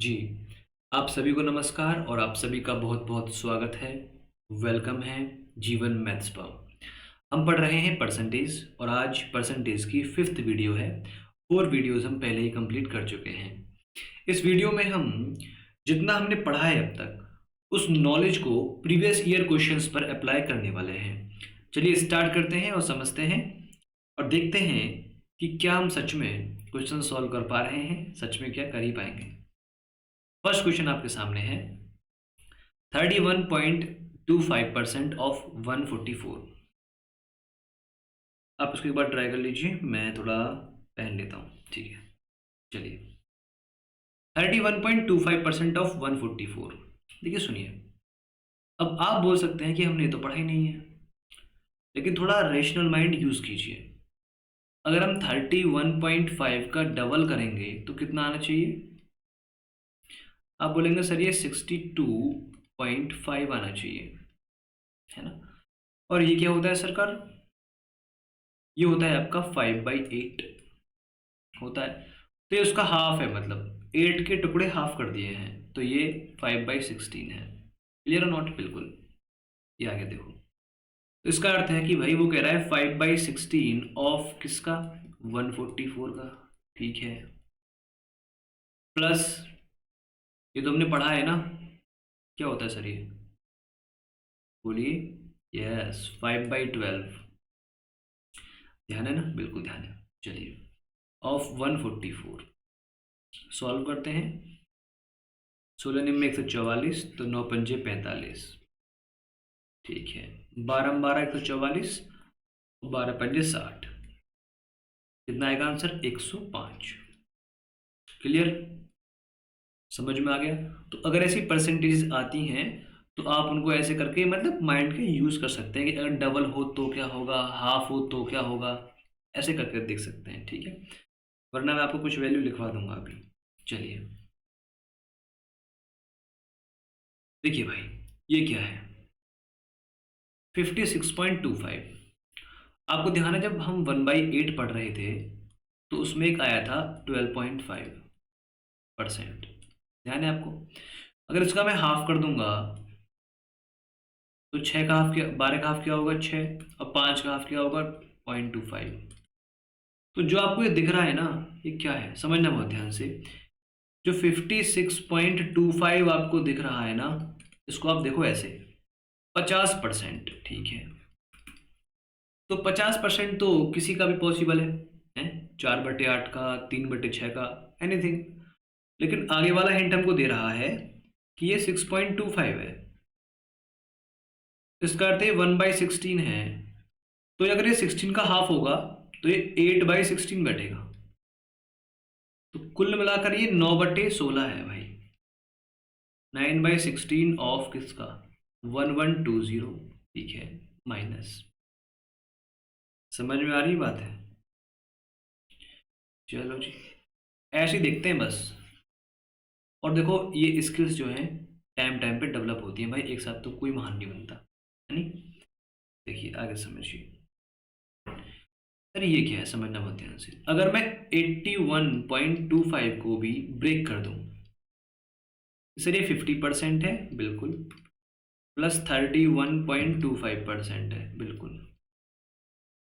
जी, आप सभी को नमस्कार और आप सभी का बहुत-बहुत स्वागत है। वेलकम है जीवन मैथ्स पर। हम पढ़ रहे हैं परसेंटेज और आज परसेंटेज की 5th वीडियो है। 4 वीडियोज़ हम पहले ही कंप्लीट कर चुके हैं। इस वीडियो में हम जितना हमने पढ़ा है अब तक, उस नॉलेज को प्रीवियस ईयर क्वेश्चंस पर अप्लाई करने वाले हैं। चलिए स्टार्ट करते हैं और समझते हैं और देखते हैं कि क्या हम सच में क्वेश्चन सॉल्व कर पा रहे हैं, सच में क्या कर ही पाएँगे। फर्स्ट क्वेश्चन आपके सामने है 31.25% ऑफ 144। आप इसको एक बार ट्राई कर लीजिए, मैं थोड़ा पहन लेता हूँ। ठीक है, चलिए 31.25% ऑफ 144। देखिए सुनिए, अब आप बोल सकते हैं कि हमने तो पढ़ा ही नहीं है, लेकिन थोड़ा रेशनल माइंड यूज कीजिए। अगर हम 31.5 का डबल करेंगे तो कितना आना चाहिए? आप बोलेंगे सर ये 62.5 आना चाहिए, है ना। और ये क्या होता है सरकार? ये होता है आपका 5/8 होता है, तो ये उसका हाफ है, मतलब 8 के टुकड़े हाफ कर दिए हैं, तो ये 5/16 है। क्लियर और नॉट? बिल्कुल। ये आगे देखो, तो इसका अर्थ है कि भाई वो कह रहा है 5/16 ऑफ किसका? 144 का। ठीक है, प्लस ये तो हमने पढ़ा है ना, क्या होता है सर ये? बोलिए। यस, 5/12। ध्यान है ना? बिल्कुल ध्यान है। चलिए, ऑफ 144 सॉल्व करते हैं। 16 निम में 144, तो 9 पंजे 45। ठीक है, 12 12 144, 12 पंजे 60। कितना आएगा आंसर? 105। क्लियर? समझ में आ गया? तो अगर ऐसी परसेंटेज आती हैं तो आप उनको ऐसे करके मतलब माइंड के यूज कर सकते हैं कि अगर डबल हो तो क्या होगा, हाफ हो तो क्या होगा, ऐसे करके देख सकते हैं। ठीक है, वरना मैं आपको कुछ वैल्यू लिखवा दूंगा अभी। चलिए देखिए भाई, ये क्या है? 56.25। आपको ध्यान है जब हम 1/8 पढ़ रहे थे तो उसमें एक आया था 12.5%। ध्यान है आपको? अगर इसका मैं हाफ कर दूंगा तो 6 का हाफ क्या, 12 का हाफ क्या होगा? 6। और 5 का हाफ क्या होगा? 0.25। तो जो आपको ये दिख रहा है ना, ये क्या है समझना बहुत ध्यान से। जो 56.25 आपको दिख रहा है ना, इसको आप देखो ऐसे 50%। ठीक है, तो 50% तो किसी का भी पॉसिबल है 4/8 का, 3/6 का, एनीथिंग। लेकिन आगे वाला हिंट हमको दे रहा है कि ये 6.25 है, इसका अर्थ है 1/16 है। तो अगर ये 16 का हाफ होगा तो ये 8/16 बैठेगा। तो कुल मिलाकर ये 9/16 है भाई। 9/16 ऑफ किसका? 1120। ठीक है, माइनस। समझ में आ रही बात है? चलो जी, ऐसे ही देखते हैं बस। और देखो ये स्किल्स जो हैं टाइम टाइम पे डेवलप होती हैं भाई, एक साथ तो कोई महान नहीं बनता, है नहीं। देखिए आगे समझिए। अरे ये क्या है, समझना बहुत ध्यान से। अगर मैं 81.25 को भी ब्रेक कर दूं, सर ये 50% है बिल्कुल, प्लस 31.25% है बिल्कुल।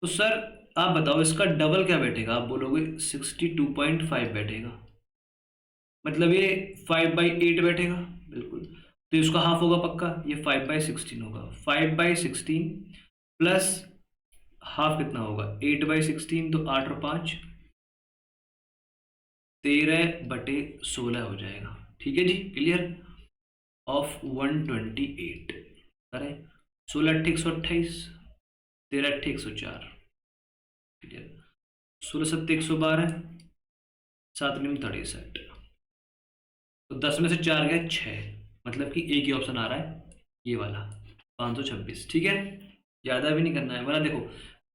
तो सर आप बताओ इसका डबल क्या बैठेगा? आप बोलोगे 62.5 बैठेगा, मतलब ये 5/8 बैठेगा बिल्कुल। तो इसका हाफ होगा पक्का, ये 5/16 होगा। 5/16 प्लस हाफ कितना होगा? 8/16, तो 8 और 5 13/16 हो जाएगा। ठीक है जी, क्लियर। ऑफ 128 करें, 16 अट्ठे 128, 13 अट्ठे 104। क्लियर। 16 सत्ते 112, 7 निम 63। तो 10 में से 4 गए 6, मतलब कि एक ही ऑप्शन आ रहा है, ये वाला 526। ठीक है, ज़्यादा भी नहीं करना है, वरना देखो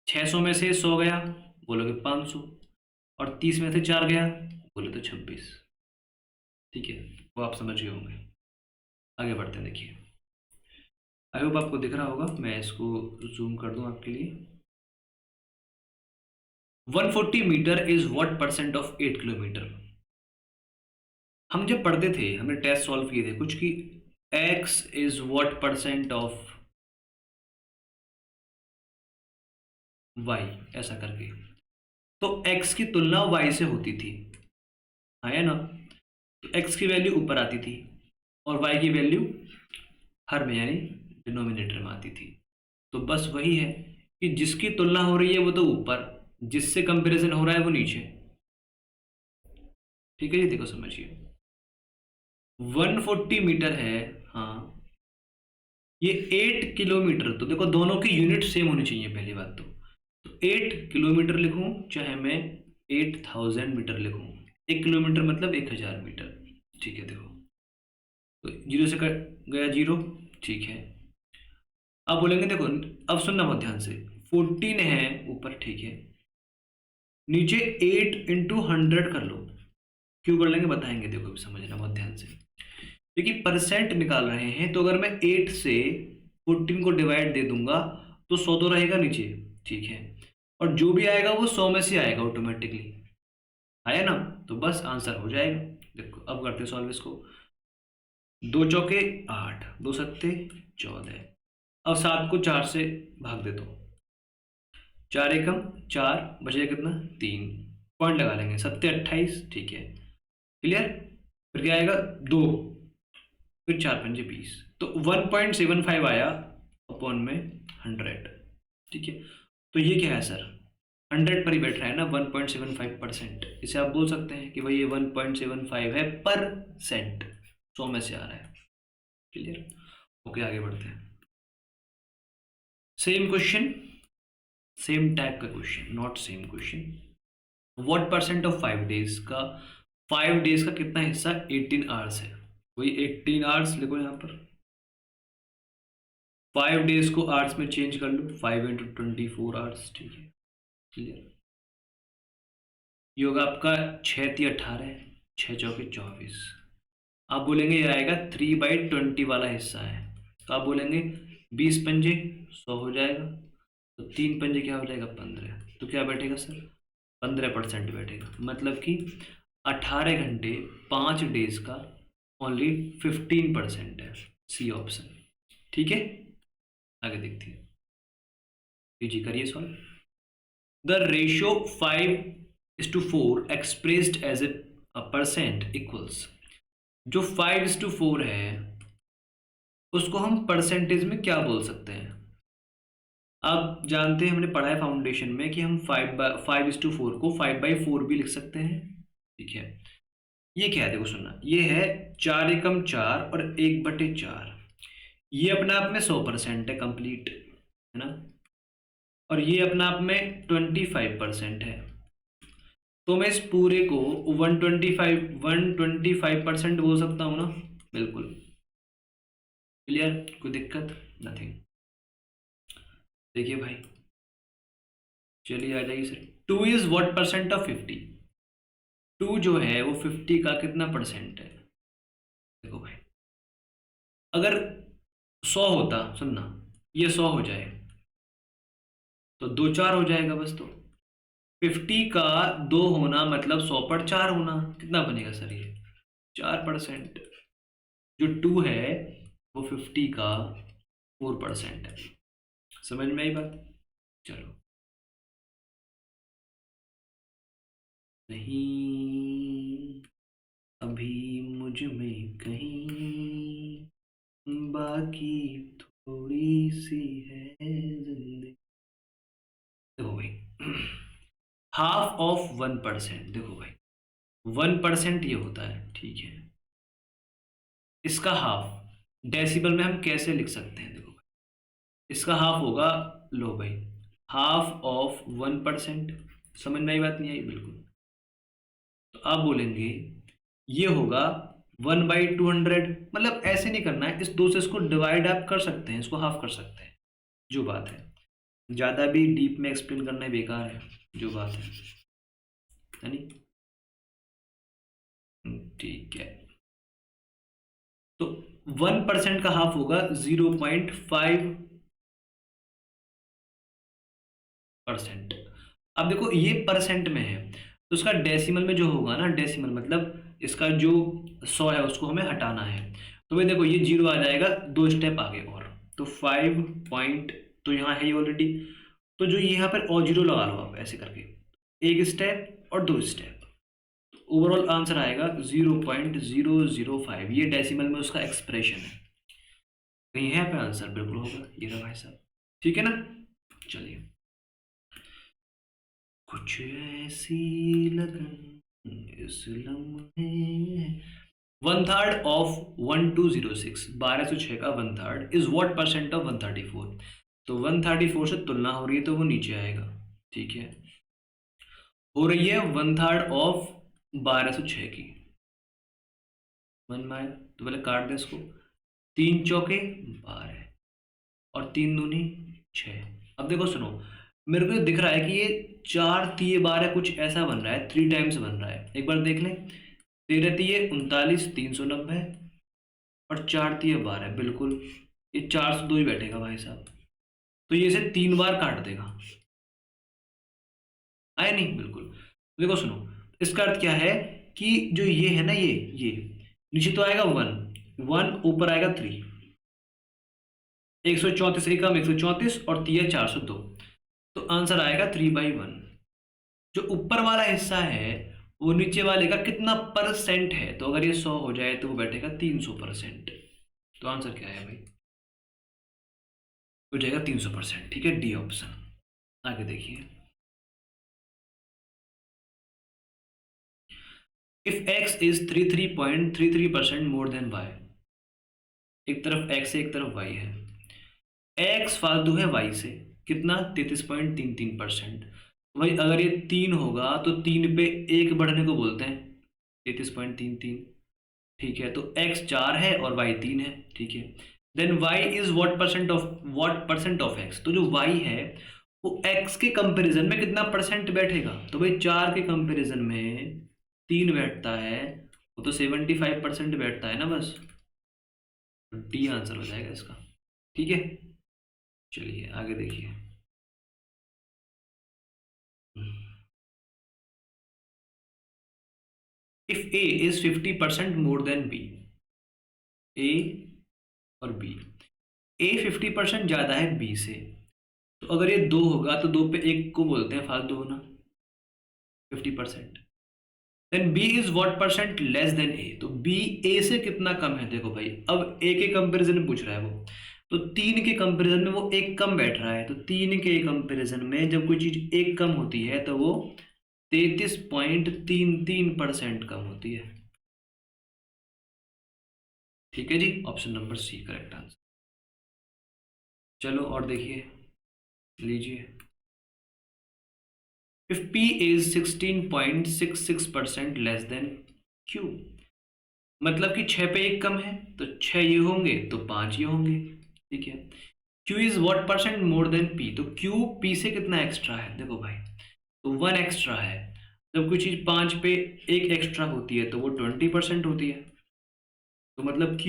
600 में से 100 गया बोलोगे 500, और 30 में से 4 गया बोले तो 26। ठीक है, वो आप समझ गए होंगे। आगे बढ़ते हैं, देखिए आई होप आपको दिख रहा होगा, मैं इसको जूम कर दूं आपके लिए। 140 metre is what percent of 8 kilometre? हम जब पढ़ते थे, हमने टेस्ट सॉल्व किए थे कुछ कि x is what percent of y, ऐसा करके। तो x की तुलना y से होती थी, है ना। तो x की वैल्यू ऊपर आती थी और y की वैल्यू हर में यानी डिनोमिनेटर में आती थी। तो बस वही है कि जिसकी तुलना हो रही है वो तो ऊपर, जिससे कंपैरिजन हो रहा है वो नीचे। ठीक है जी, देखो समझिए 140 मीटर है, हाँ ये 8 किलोमीटर, तो देखो दोनों की यूनिट सेम होनी चाहिए पहली बात तो 8 किलोमीटर लिखूं चाहे मैं 8000 मीटर लिखूं, 1 किलोमीटर मतलब 1000 मीटर। ठीक है, देखो तो जीरो से कट गया जीरो, ठीक है। अब बोलेंगे देखो, अब सुनना बहुत ध्यान से, 14 है ऊपर, ठीक है, नीचे 8 इंटू 100 कर लो। क्यों कर लेंगे बताएंगे, देखो अभी समझना बहुत ध्यान से। देखिए परसेंट निकाल रहे हैं, तो अगर मैं 8 से 14 को डिवाइड दे दूंगा तो 100 तो रहेगा नीचे, ठीक है, और जो भी आएगा वो 100 में से आएगा ऑटोमेटिकली, आया ना। तो बस आंसर हो जाएगा। देखो अब करते हैं सॉल्व इसको। 2 चौके 8, 2 सत्ते 14, अब 7 को 4 से भाग दे दो, 4 एकम 4, बचेगा कितना 3, पॉइंट लगा लेंगे, 7 28, ठीक है क्लियर। फिर क्या आएगा 2, फिर 4 पंजे 20, तो 1.75 आया अपॉन में 100, ठीक है। तो ये क्या है सर, 100 पर ही बैठ रहा है ना, 1.75%, इसे आप बोल सकते हैं कि भाई ये 1.75 है परसेंट, 100 में से आ रहा है, क्लियर। ओके आगे बढ़ते हैं। सेम क्वेश्चन, सेम टाइप का question, not same question. What percent of 5 days का, 5 डेज का कितना हिस्सा 18 आवर्स है, वही 18 आवर्स लिखो यहाँ पर, 5 डेज को आवर्स में चेंज कर लो, 5 इंटू 24 आवर्स, ठीक है क्लियर। ये होगा आपका 6×3 = 18, 6×4 = 24। आप बोलेंगे ये आएगा 3/20 वाला हिस्सा है, तो आप बोलेंगे 20 पंजे 100 हो जाएगा, तो 3 पंजे क्या हो जाएगा 15, तो क्या बैठेगा सर 15% बैठेगा, मतलब कि 18 घंटे 5 डेज का ओनली 15% है, सी ऑप्शन, ठीक है। आगे देखते हैं, जी करिए solve. The ratio 5:4 expressed as a percent equals, जो 5:4 है उसको हम परसेंटेज में क्या बोल सकते हैं। आप जानते हैं, हमने पढ़ा है फाउंडेशन में कि हम 5:4 को 5/4 भी लिख सकते हैं, ठीक है। ये क्या है देखो सुनना, ये है 4 एकम 4 और 1/4, ये अपने आप में 100% है कंप्लीट, है ना, और ये अपने आप में 25% है। तो मैं इस पूरे को 125% बोल सकता हूँ ना, बिल्कुल क्लियर, कोई दिक्कत नथिंग। देखिए भाई, चलिए आ जाइए sir, 2 is what percent of 50, 2 जो है वो 50 का कितना परसेंट है। देखो भाई अगर 100 होता, सुनना, ये 100 हो जाए तो 2 4 हो जाएगा बस, तो 50 का 2 होना मतलब 100 पर 4 होना, कितना बनेगा सर ये 4%। जो 2 है वो 50 का 4% है, समझ में आई बात। चलो नहीं अभी मुझ में कहीं बाकी थोड़ी सी है जिंदगी। देखो भाई हाफ ऑफ 1%, देखो भाई 1% ये होता है, ठीक है, इसका हाफ डेसिबल में हम कैसे लिख सकते हैं, देखो भाई इसका हाफ होगा, लो भाई हाफ ऑफ 1%, समझ में आई बात नहीं आई, बिल्कुल। तो आप बोलेंगे ये होगा 1/200, मतलब ऐसे नहीं करना है, इस 2 से इसको डिवाइड आप कर सकते हैं, इसको हाफ कर सकते हैं, जो बात है, ज़्यादा भी डीप में एक्सप्लेन करना बेकार है, जो बात है नहीं, ठीक है। तो 1% का हाफ होगा 0.5%। अब देखो ये परसेंट में है, तो उसका डेसिमल में जो होगा ना, डेसिमल मतलब इसका जो 100 है उसको हमें हटाना है। तो भाई देखो ये 0 आ जाएगा 2 स्टेप आगे और, तो 5 पॉइंट तो यहाँ है ही ऑलरेडी, तो जो यहाँ पर और 0 लगा लो आप ऐसे करके, एक स्टेप और 2 स्टेप, ओवरऑल आंसर आएगा 0.005। ये डेसिमल में उसका एक्सप्रेशन है, कहीं है पे आंसर बिल्कुल होगा, ये रहा भाई साहब, ठीक है ना। चलिए, कुछ ऐसी लगन इस लम्हे, 1/3 ऑफ 1206, 1206 का 1/3 इज व्हाट परसेंट ऑफ 134। तो 134 से तुलना हो रही है तो वो नीचे आएगा, ठीक है। हो रही है 1/3 ऑफ 1206 की, मन में आया तो पहले काट दे इसको, 3 चौके 12 और 3 दूनी 6। अब देखो सुनो, मेरे को दिख रहा है कि ये 4 तिये 12 कुछ ऐसा बन रहा है, 3 टाइम्स बन रहा है, एक बार देख लें। 13 तिये 39, 390 और 4 तिये 12, बिल्कुल ये 402 ही बैठेगा भाई साहब, तो ये इसे 3 बार काट देगा, आया नहीं, बिल्कुल। देखो सुनो, इसका अर्थ क्या है कि जो ये है ना, ये नीचे तो आएगा 1 ऊपर आएगा 3, 134 एकम 134 और तिया 402, तो आंसर आएगा 3/1। जो ऊपर वाला हिस्सा है वो नीचे वाले का कितना परसेंट है, तो अगर ये 100 हो जाए तो वो बैठेगा 300%। तो आंसर क्या है भाई, हो जाएगा 300%, ठीक है, डी ऑप्शन। आगे देखिए, if x is 33.33% more than y, एक तरफ x है एक तरफ y है, x फालतू है y से, कितना 33.33%। भाई अगर ये 3 होगा तो 3 पे 1 बढ़ने को बोलते हैं, 33.33, ठीक है। तो x 4 है और y 3 है, ठीक है। Then y is what percent of x, तो जो y है वो x के कंपैरिजन में कितना परसेंट बैठेगा, तो भाई 4 के कंपैरिजन में 3 बैठता है, वो तो 75% बैठता है ना, बस डी आंसर हो जाएगा इसका, ठीक है। चलिए आगे देखिए, if a is 50% more than b, a और b, a 50% ज्यादा है b से, तो अगर ये 2 होगा तो 2 पे 1 को बोलते हैं फालतू होना, 50%। Then b is what percent less than a, तो b a से कितना कम है, देखो भाई अब a के कंपैरिजन में पूछ रहा है वो, तो 3 के कंपैरिजन में वो 1 कम बैठ रहा है, तो 3 के कंपैरिजन में जब कोई चीज 1 कम होती है तो वो 33.33% कम होती है, ठीक है जी। Option number C correct answer. चलो और देखिए, लीजिए, if p is 16.66% less than q, मतलब कि 6 पे 1 कम है तो 6 ये होंगे तो 5 ये होंगे, ठीक है। q is what percent more then p, तो q p से कितना एक्स्ट्रा है, देखो भाई तो 1 एक्स्ट्रा है, जब कोई चीज 5 पे 1 एक्स्ट्रा होती है तो वो 20% होती है, तो मतलब q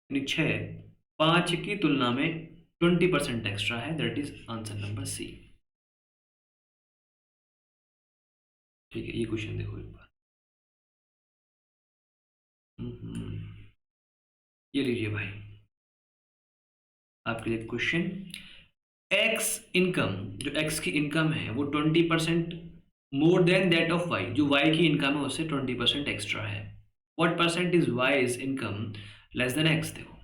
यानी 6 5 की तुलना में 20% एक्स्ट्रा है, that is answer number C, ठीक है। ये क्वेश्चन देखो एक बार, ये लीजिए भाई आपके लिए क्वेश्चन, एक्स इनकम, जो एक्स की इनकम है वो 20% more than that of Y, जो वाई की इनकम है उससे 20% एक्स्ट्रा है, what percent is Y is income less than X. देखो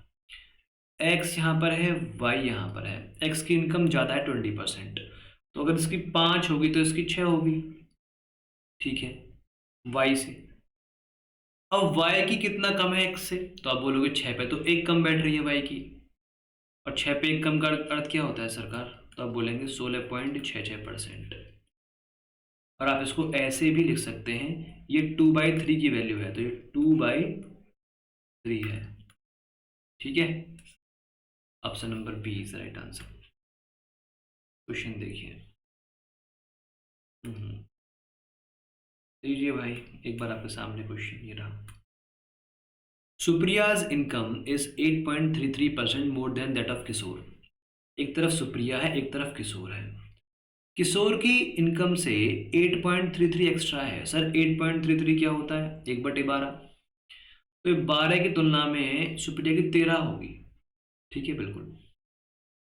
एक्स यहाँ पर है, वाई यहाँ पर है, एक्स की इनकम ज़्यादा है 20%, तो अगर इसकी 5 होगी तो इसकी 6 होगी, ठीक है, वाई से। अब वाई की कितना कम है एक्स से, तो आप बोलोगे 6 पे तो 1 कम बैठ रही है वाई की, और 6 पे 1 कम का अर्थ क्या होता है सरकार, तो आप बोलेंगे 16.66%। और आप इसको ऐसे भी लिख सकते हैं, ये 2/3 की वैल्यू है तो ये 2/3 है, ठीक है। Option number B is right answer. Question देखिए, लीजिए भाई एक बार आपके सामने क्वेश्चन ये रहा, Supriya's income is 8.33% more than that of Kishore, एक तरफ सुप्रिया है एक तरफ किशोर है, किशोर की इनकम से 8.33 एक्स्ट्रा है। सर 8.33 क्या होता है? 1/12। तो 12 की तुलना में सुप्रिया की 13 होगी। ठीक है, बिल्कुल।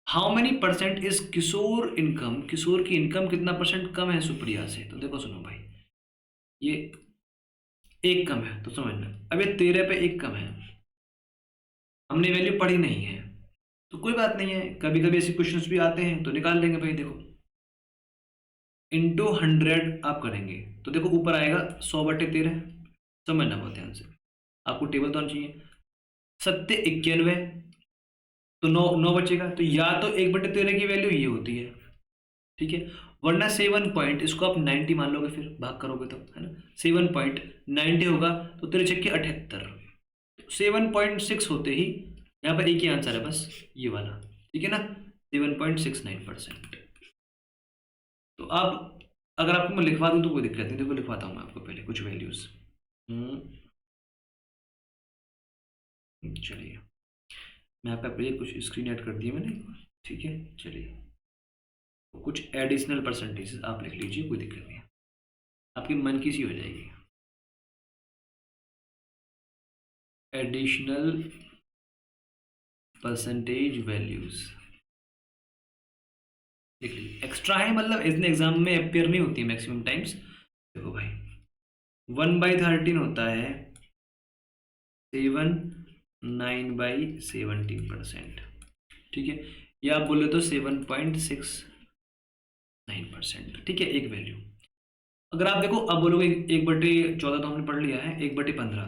How many percent is Kishore income? Kishore की इनकम कितना परसेंट कम है सुप्रिया से? तो देखो सुनो भाई, ये एक कम है तो समझना। अब ये 13 पे एक कम है, हमने वैल्यू पढ़ी नहीं है तो कोई बात नहीं है, कभी कभी ऐसे क्वेश्चंस भी आते हैं तो निकाल लेंगे भाई। देखो इंटू 100 आप करेंगे तो देखो ऊपर आएगा 100/13। समझना बहुत ध्यान से, आपको टेबल तो आना चाहिए। 791 तो 9 बचेगा, तो या तो 1/13 की वैल्यू ये होती है, ठीक है, वरना 7 पॉइंट, इसको आप 90 मान लोगे फिर भाग करोगे तो, है ना। 7.90 होगा तो 3×6 = 78, 7.6 होते ही यहाँ पर एक ही आंसर है बस, ये वाला, ठीक है ना, 7.69%। तो अब अगर आपको मैं लिखवा दूँ तो कोई दिक्कत नहीं, देखो लिखवाता हूँ मैं आपको पहले कुछ वैल्यूज। चलिए मैं यहाँ पे अपने कुछ स्क्रीन ऐड कर दिए मैंने, ठीक है। चलिए तो कुछ एडिशनल परसेंटेज आप लिख लीजिए, कोई दिक्कत नहीं है, आपके मन की सी हो जाएगी। एडिशनल परसेंटेज वैल्यूज लिख लीजिए। एक्स्ट्रा है मतलब इतने एग्जाम में अपेयर नहीं होती है मैक्सिमम टाइम्स। देखो भाई 1/13 होता है 9/17%, ठीक है, या आप बोले तो 7.69%, ठीक है, एक वैल्यू। अगर आप देखो अब बोलोगे 1/14 तो हमने पढ़ लिया है, 1/15।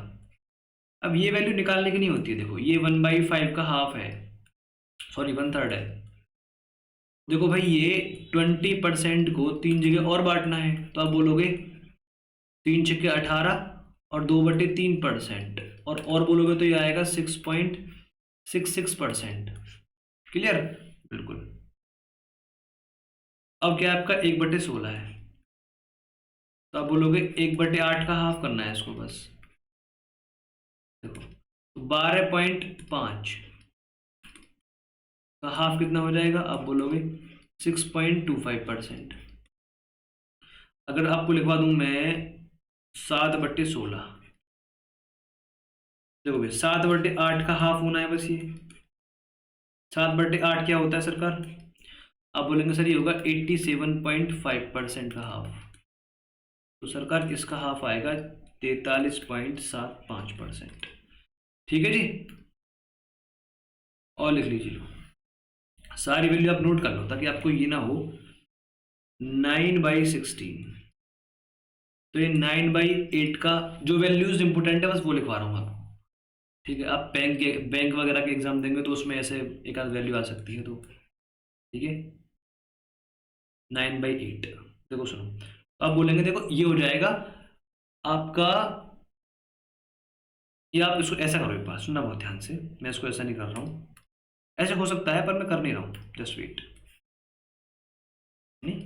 अब ये वैल्यू निकालने की नहीं होती है, देखो ये 1/5 का हाफ है, सॉरी 1/3 है। देखो भाई ये 20% को 3 जगह और बांटना है, तो आप बोलोगे 3×6 = 18 और 2/3%, और बोलोगे तो ये आएगा 6.66%। क्लियर? बिल्कुल। अब क्या आपका 1/16 है, तो आप बोलोगे 1/8 का हाफ करना है इसको बस। देखो 12.5 का हाफ कितना हो जाएगा? आप बोलोगे 6.25%। अगर आपको लिखवा दूं मैं 7/16, देखो भाई 7/8 का हाफ होना है बस ये। 7/8 क्या होता है सरकार? आप बोलेंगे सर ये होगा 87.5% का हाफ, तो सरकार इसका हाफ आएगा 43.75%। ठीक है जी, और लिख लीजिए लो, सारी वैल्यू आप नोट कर लो ताकि आपको ये ना हो। 9/16, तो ये 9/8 का जो वैल्यूज इंपोर्टेंट है बस वो लिखवा रहा हूँ आपको, ठीक है। आप बैंक वगैरह के एग्जाम देंगे तो उसमें ऐसे एक आध वैल्यू आ सकती है, तो ठीक है। 9/8, देखो सुनो, तो आप बोलेंगे देखो ये हो जाएगा आपका, ये आप इसको ऐसा करो, एक बात सुनना बहुत ध्यान से, मैं इसको ऐसा नहीं कर रहा हूँ, ऐसे हो सकता है पर मैं कर नहीं रहा हूँ, जस्ट वेट। नहीं,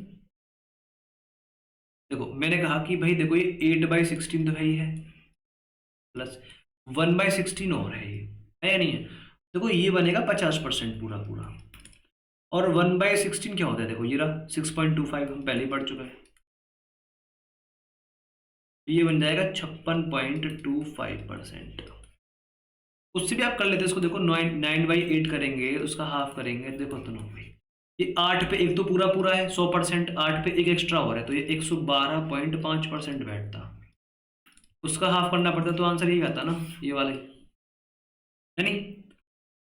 देखो मैंने कहा कि भाई देखो ये 8/16 तो है ही है, प्लस 1/16 और है या नहीं है? देखो ये बनेगा 50% पूरा पूरा, और 1/16 क्या होता है? देखो ये रहा 6.25, हम पहले ही पढ़ चुके हैं, ये बन जाएगा 56.25%। उससे भी आप कर लेते हैं इसको, देखो 9/8 करेंगे उसका हाफ करेंगे, देखो तो 9 भाई, ये 8 पे एक तो पूरा पूरा है 100%, 8 पे एक एक्स्ट्रा हो रहा है तो ये 112.5% बैठता, उसका हाफ करना पड़ता तो आंसर यही आता ना, ये वाला ही है नहीं।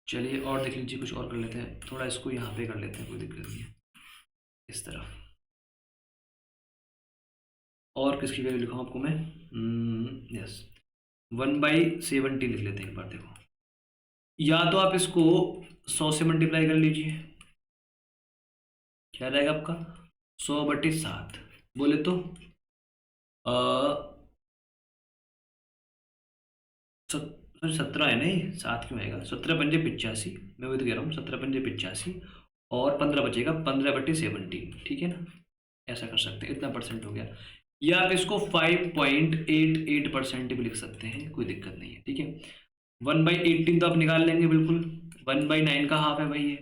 चलिए और देख लीजिए, कुछ और कर लेते हैं, थोड़ा इसको यहाँ पे कर लेते हैं, कोई दिक्कत नहीं है, इस तरह। और किसकी वैल्यू लिखाऊँ आपको मैं? यस 1/70 लिख लेते हैं एक बार। देखो या तो आप इसको 100 से मल्टीप्लाई कर लीजिए, क्या रहेगा आपका 100/7, बोले तो 17 है, नहीं 7 क्यों आएगा, 17×5 = 85, मैं वही तो कह रहा हूँ 17×5 = 85, और 15 बचेगा 15/17, ठीक है ना, ऐसा कर सकते हैं, इतना परसेंट हो गया। या आप इसको 5.88% भी लिख सकते हैं, कोई दिक्कत नहीं है, ठीक है। 1/18 तो आप निकाल लेंगे बिल्कुल, 1/9 का हाफ है भाई ये,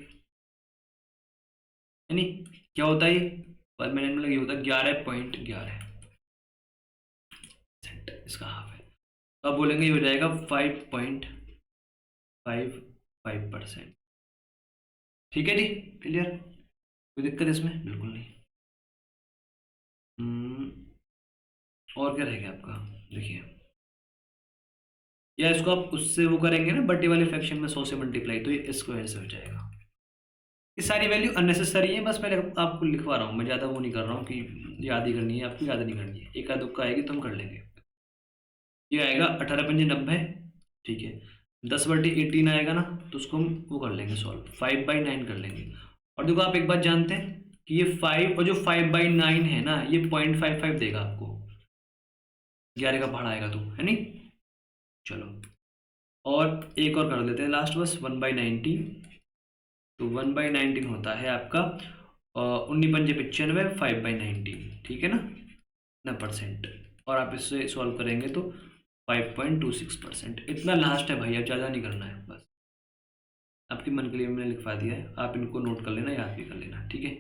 है नहीं, क्या होता है ये परमानेंट मतलब ये होता है 11.11, इसका हाफ है। तो आप बोलेंगे ये हो जाएगा 5.55%। ठीक है जी, क्लियर, कोई दिक्कत इसमें? बिल्कुल नहीं। और क्या रहेगा आपका, देखिए, या इसको आप उससे वो करेंगे ना, बट्टी वाले फ्रैक्शन में 100 से मल्टीप्लाई, तो ये इसको ऐसे हो जाएगा। ये सारी वैल्यू अननेसेसरी है, बस मैं आपको लिखवा रहा हूँ, मैं ज़्यादा वो नहीं कर रहा हूँ कि याद ही करनी है, आपको याद नहीं करनी है, एक आध दुक्का आएगी तो हम कर लेंगे। ये आएगा 18×5 = 90, ठीक है। 10/18 आएगा ना, तो उसको हम वो कर लेंगे सॉल्व, 5/9 कर लेंगे। और देखो आप एक बात जानते हैं कि ये 5 और जो 5/9 है ना, ये 0.55 देगा आपको, 11 का पहाड़ा आएगा तो, है नहीं। चलो, और एक और कर लेते हैं लास्ट, बस 1/19। तो 1/19 होता है आपका 19×5 = 5/19, ठीक है ना, ना परसेंट। और आप इससे सॉल्व करेंगे तो 5.26%। इतना लास्ट है भाई, अब ज़्यादा नहीं करना है, बस आपके मन के लिए मैंने लिखवा दिया है, आप इनको नोट कर लेना, याद भी कर लेना, ठीक है।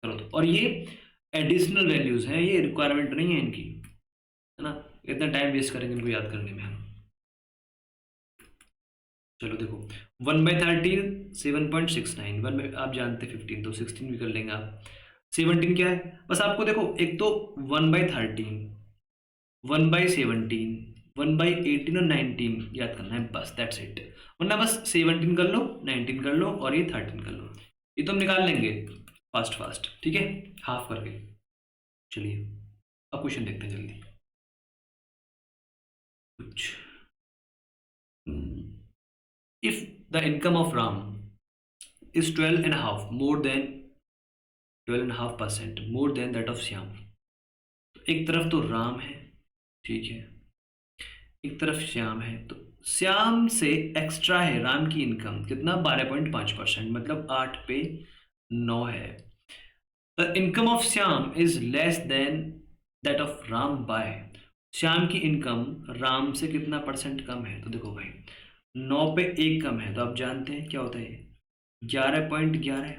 चलो, तो और ये एडिशनल वैल्यूज़ हैं, ये रिक्वायरमेंट नहीं है इनकी, है ना, इतना टाइम वेस्ट करेंगे इनको याद करने में हम। चलो देखो, 1/13 7.69, आप जानते 15, तो 16 भी कर लेंगे आप। 17 क्या है, बस आपको देखो, एक तो 1/13, 1/17, 1/18 और 19 याद करना है, बस दैट्स इट। वरना बस 17 कर लो, 19 कर लो और ये 13 कर लो, ये तो हम निकाल लेंगे फास्ट फास्ट, ठीक है, हाफ करके। चलिए अब क्वेश्चन देखते हैं जल्दी कुछ। If the income of Ram is 12.5% more than that of Shyam. तो एक तरफ तो राम है, ठीक है, एक तरफ श्याम है, तो श्याम से एक्स्ट्रा है राम की इनकम कितना, 12.5%, मतलब 8/9 है। The income of Shyam is less than that of Ram by, Shyam की इनकम राम से कितना परसेंट कम है, तो देखो भाई 9/1 कम है, तो आप जानते हैं क्या होता है, 11.11।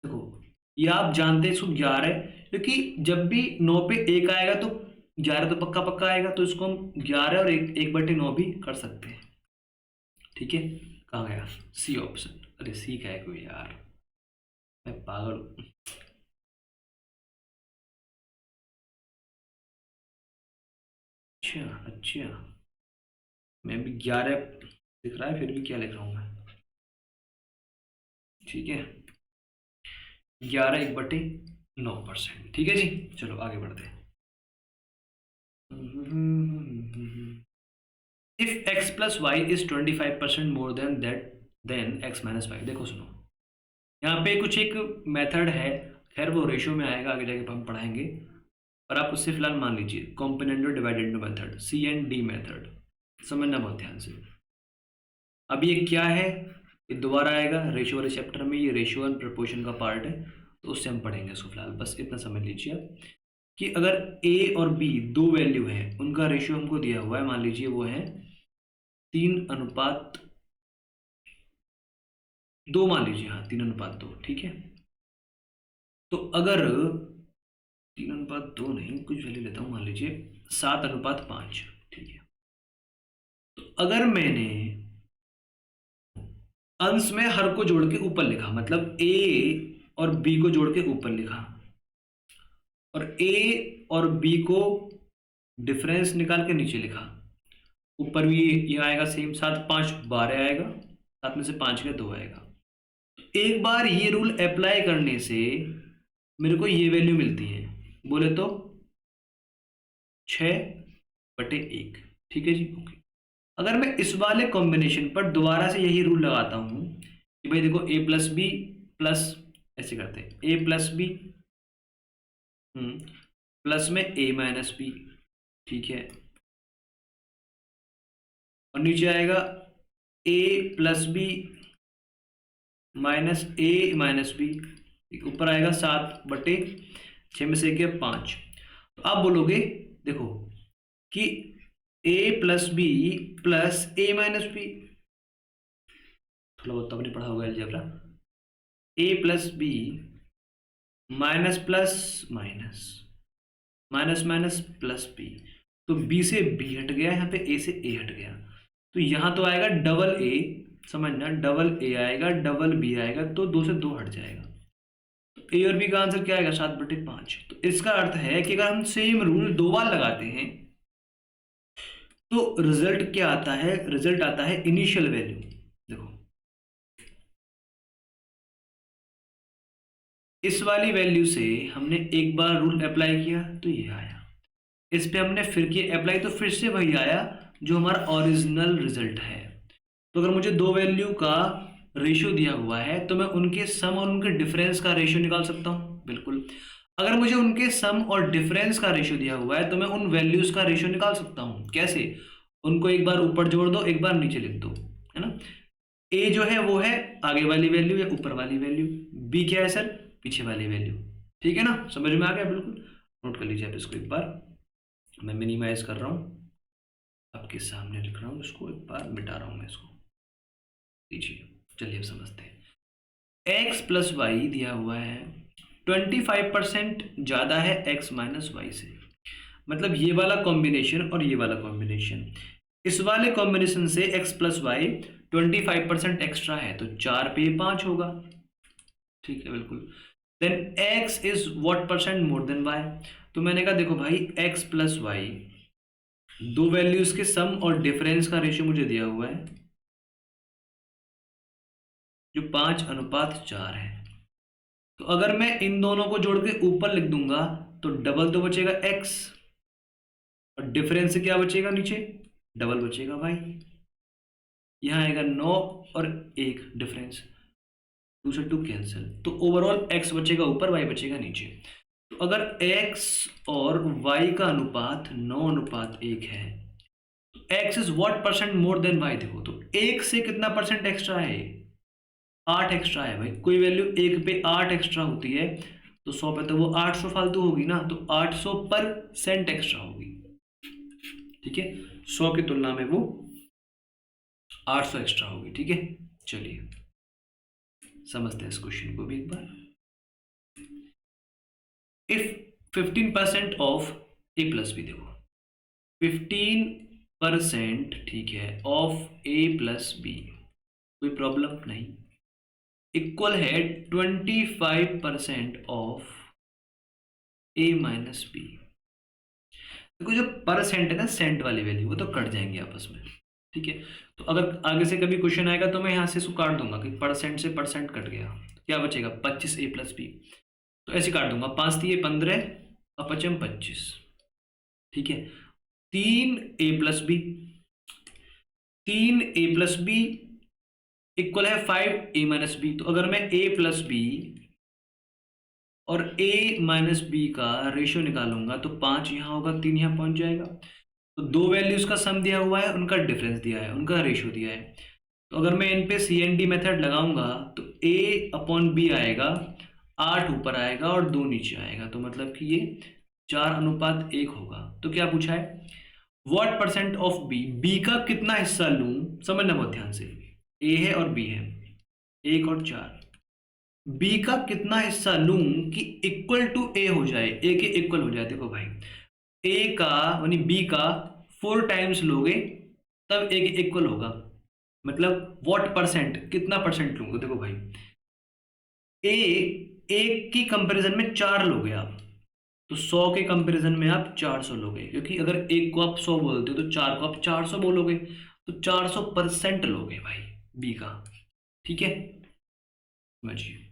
देखो, ये आप जानते हैं इसको 11, क्योंकि जब भी 9/1 आएगा तो 11 तो पक्का पक्का आएगा, तो इसको हम 11 और 1/9 भी कर सकते हैं, ठीक है। कहाँ गया सी ऑप्शन, अरे सी का है कोई यार, मैं पागल हूँ। अच्छा अच्छा, मैं भी 11 लिख रहा है, फिर भी क्या लिख रहा हूँ मैं, ठीक है, 11 1/9%, ठीक है जी। चलो आगे बढ़ते हैं। If x plus Y is 25% more than that then x minus Y. देखो सुनो, यहाँ पे कुछ एक मेथड है, खैर वो रेशियो में आएगा, आगे जाके हम पढ़ाएंगे, पर आप उससे फिलहाल मान लीजिए component divided method, CND method, समझना बहुत ध्यान से। अब ये क्या है, ये दोबारा आएगा रेशियो वाले चैप्टर में, ये रेशियो एंड प्रपोर्शन का पार्ट है, तो उससे हम पढ़ेंगे इसको, फिलहाल बस इतना समझ लीजिए कि अगर a और b दो वैल्यू है, उनका रेशियो हमको दिया हुआ है, मान लीजिए वो है 3:2, मान लीजिए, हाँ 3:2, ठीक है। तो अगर 3:2 नहीं, कुछ वैल्यू लेता हूँ, मान लीजिए 7:5, ठीक है। तो अगर मैंने अंश में हर को जोड़ के ऊपर लिखा, मतलब a और b को जोड़ के ऊपर लिखा, और a और b को डिफरेंस निकाल के नीचे लिखा, ऊपर भी ये आएगा सेम, 7×5 = 12 आएगा, 7 में से 5 गए 2 आएगा। एक बार ये रूल अप्लाई करने से मेरे को ये वैल्यू मिलती है, बोले तो 6/1, ठीक है जी, ओके। अगर मैं इस वाले कॉम्बिनेशन पर दोबारा से यही रूल लगाता हूं कि भाई देखो a प्लस बी प्लस, ऐसे करते हैं a प्लस बी प्लस में a माइनस बी, ठीक है, और नीचे आएगा a plus B minus a minus B, ऊपर आएगा 7/6 में से 5। तो आप बोलोगे देखो कि a plus B plus a minus B, थोड़ा बहुत तो आपने पढ़ा होगा algebra, a plus B minus plus minus, minus minus plus B, तो बी से बी हट गया, यहाँ पे ए से ए हट गया, तो यहाँ तो आएगा डबल ए, समझना, डबल ए आएगा, डबल बी आएगा, तो दो से दो हट जाएगा, तो ए और बी का आंसर क्या आएगा 7/5। तो इसका अर्थ है कि अगर हम सेम रूल दो बार लगाते हैं तो रिजल्ट क्या आता है, रिजल्ट आता है इनिशियल वैल्यू। देखो इस वाली वैल्यू से हमने एक बार रूल अप्लाई किया तो ये आया, इस पे हमने फिर किया अप्लाई तो फिर से वही आया जो हमारा ओरिजिनल रिजल्ट है। तो अगर मुझे दो वैल्यू का रेशियो दिया हुआ है तो मैं उनके सम और उनके डिफरेंस का रेशियो निकाल सकता हूँ, बिल्कुल। अगर मुझे उनके सम और डिफरेंस का रेशियो दिया हुआ है तो मैं उन वैल्यूज का रेशियो निकाल सकता हूँ। कैसे? उनको एक बार ऊपर जोड़ दो, एक बार नीचे लिख दो, है ना। ए जो है वो है आगे वाली वैल्यू या ऊपर वाली वैल्यू, बी क्या है सर, पीछे वाली वैल्यू। ठीक है ना, समझ में आ गया? बिल्कुल, नोट कर लीजिए आप इसको एक बार। मैं मिनिमाइज कर रहा हूँ, आपके सामने लिख रहा हूँ, इसको एक बार मिटा रहा हूँ मैं इसको, लीजिए। चलिए अब समझते हैं। एक्स प्लस वाई दिया हुआ है, 25% ज़्यादा है एक्स माइनस वाई से, मतलब ये वाला कॉम्बिनेशन और ये वाला कॉम्बिनेशन, इस वाले कॉम्बिनेशन से एक्स प्लस वाई 25% एक्स्ट्रा है, तो 4 पे 5 होगा। ठीक है, बिल्कुल। Then X is what percent more than Y, तो मैंने कहा देखो भाई एक्स प्लस वाई, दो वैल्यूज के सम और डिफरेंस का रेशियो मुझे दिया हुआ है जो 5:4 है। तो अगर मैं इन दोनों को जोड़ के ऊपर लिख दूंगा तो डबल तो बचेगा एक्स, और डिफरेंस से क्या बचेगा नीचे, डबल बचेगा भाई। यहाँ आएगा 9 और 1 डिफरेंस, 2 से 2 कैंसिल, तो ओवरऑल एक्स बचेगा ऊपर, वाई बचेगा नीचे। तो अगर एक्स और वाई का अनुपात 9:1 है तो X is what percent more than Y. देखो तो एक से कितना परसेंट एक्स्ट्रा है, 8 एक्स्ट्रा है भाई। कोई वैल्यू एक पे 8 एक्स्ट्रा होती है तो 100 पे तो वो 800 फालतू होगी ना, तो 800% एक्स्ट्रा होगी। ठीक है, 100 की तुलना में वो 800 एक्स्ट्रा होगी। ठीक है, चलिए समझते हैं इस क्वेश्चन को भी एक बार। If 15% of A plus B, देखो 15%, ठीक है, ऑफ ए प्लस बी, कोई प्रॉब्लम नहीं, इक्वल है 25% ऑफ ए माइनस बी। देखो जो परसेंट है ना, सेंट वाली वैल्यू, वो तो कट जाएंगे आपस में। ठीक है, तो अगर आगे से कभी क्वेश्चन आएगा तो मैं यहाँ से इसको काट दूंगा कि परसेंट से परसेंट कट गया, क्या बचेगा 25 ए प्लस बी, तो ऐसे काट दूंगा, 5 3 15 और 5 25। ठीक है, 3 ए प्लस बी, 3 ए प्लस बी इक्वल है 5 ए माइनस बी। तो अगर मैं ए प्लस बी और ए माइनस बी का रेशियो निकालूंगा तो 5 यहाँ होगा, 3 यहाँ पहुंच जाएगा। तो दो वैल्यूज का सम दिया हुआ है, उनका डिफरेंस दिया है, उनका रेशियो दिया है। तो अगर मैं इन पे CND मेथड लगाऊंगा तो A/B आएगा, 8 ऊपर आएगा और 2 नीचे आएगा, तो मतलब कि ये 4:1 होगा। तो क्या पूछा है, what percent of B, B का कितना हिस्सा लूं, समझना बहुत ध्यान से, ए है और बी है, 1 और 4, बी का कितना हिस्सा लूं कि इक्वल टू ए हो जाए, ए के इक्वल हो जाए। देखो भाई ए का यानी बी का 4 टाइम्स लोगे तब ए के इक्वल होगा, मतलब व्हाट परसेंट, कितना परसेंट लूंगा। देखो भाई ए एक की कंपैरिजन में 4 लोगे आप, तो 100 के कंपैरिजन में आप 400 लोगे, क्योंकि अगर एक को आप 100 बोलते हो तो 4 को आप 400 बोलोगे, तो 400% लोगे भाई बी का। ठीक है, समझिए।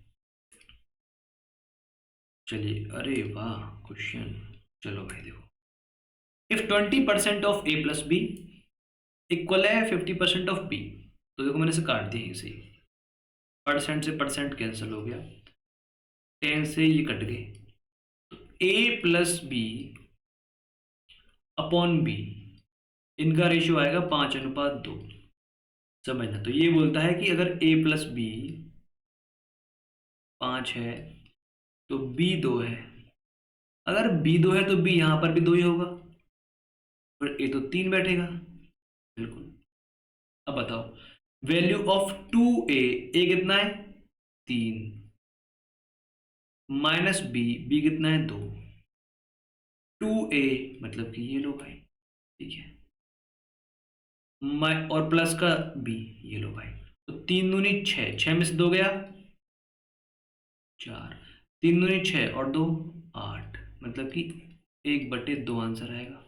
चलिए, अरे वाह क्वेश्चन। चलो भाई देखो, if 20% of A plus B equal है 50% ऑफ बी, तो देखो मैंने इसे काट दिया इसे, परसेंट से परसेंट कैंसिल हो गया, 10 से ये कट गए, तो ए प्लस बी अपॉन बी, इनका रेशियो आएगा 5:2। समझना, तो ये बोलता है कि अगर ए प्लस बी 5 है तो बी 2 है, अगर बी 2 है तो बी यहाँ पर भी 2 ही होगा, और ए तो 3 बैठेगा, बिल्कुल। अब बताओ वैल्यू ऑफ 2a, ए कितना है 3, माइनस बी, बी कितना है 2, 2a मतलब कि ये लो भाई, ठीक है, और प्लस का b, ये लो भाई। तो 3 दूनी 6, 6 में से 2 गया 4, 3 दूनी 6 और 2 8, मतलब कि 1/2 आंसर आएगा।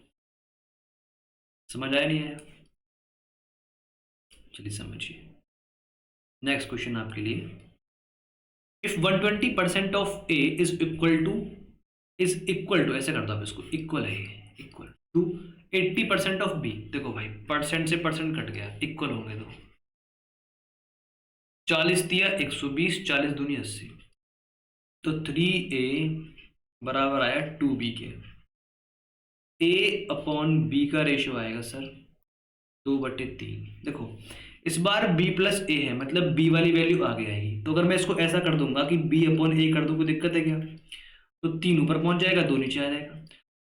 समझ आया नहीं आया? चलिए समझिए। नेक्स्ट क्वेश्चन आपके लिए, if 120% of A is equal to ऐसे कर दो आप इसको, इक्वल है इक्वल टू 80% ऑफ बी। देखो भाई परसेंट से परसेंट कट गया, इक्वल होंगे तो 40 दिया 120, 40 दूनी 80, तो 3a बराबर आया 2b के। a अपॉन b का रेशियो आएगा सर 2/3। देखो इस बार b प्लस ए है, मतलब b वाली वैल्यू आगे आएगी। तो अगर मैं इसको ऐसा कर दूंगा कि b अपॉन ए कर दूं, कोई दिक्कत है क्या? तो 3 ऊपर पहुंच जाएगा, 2 नीचे आ जाएगा।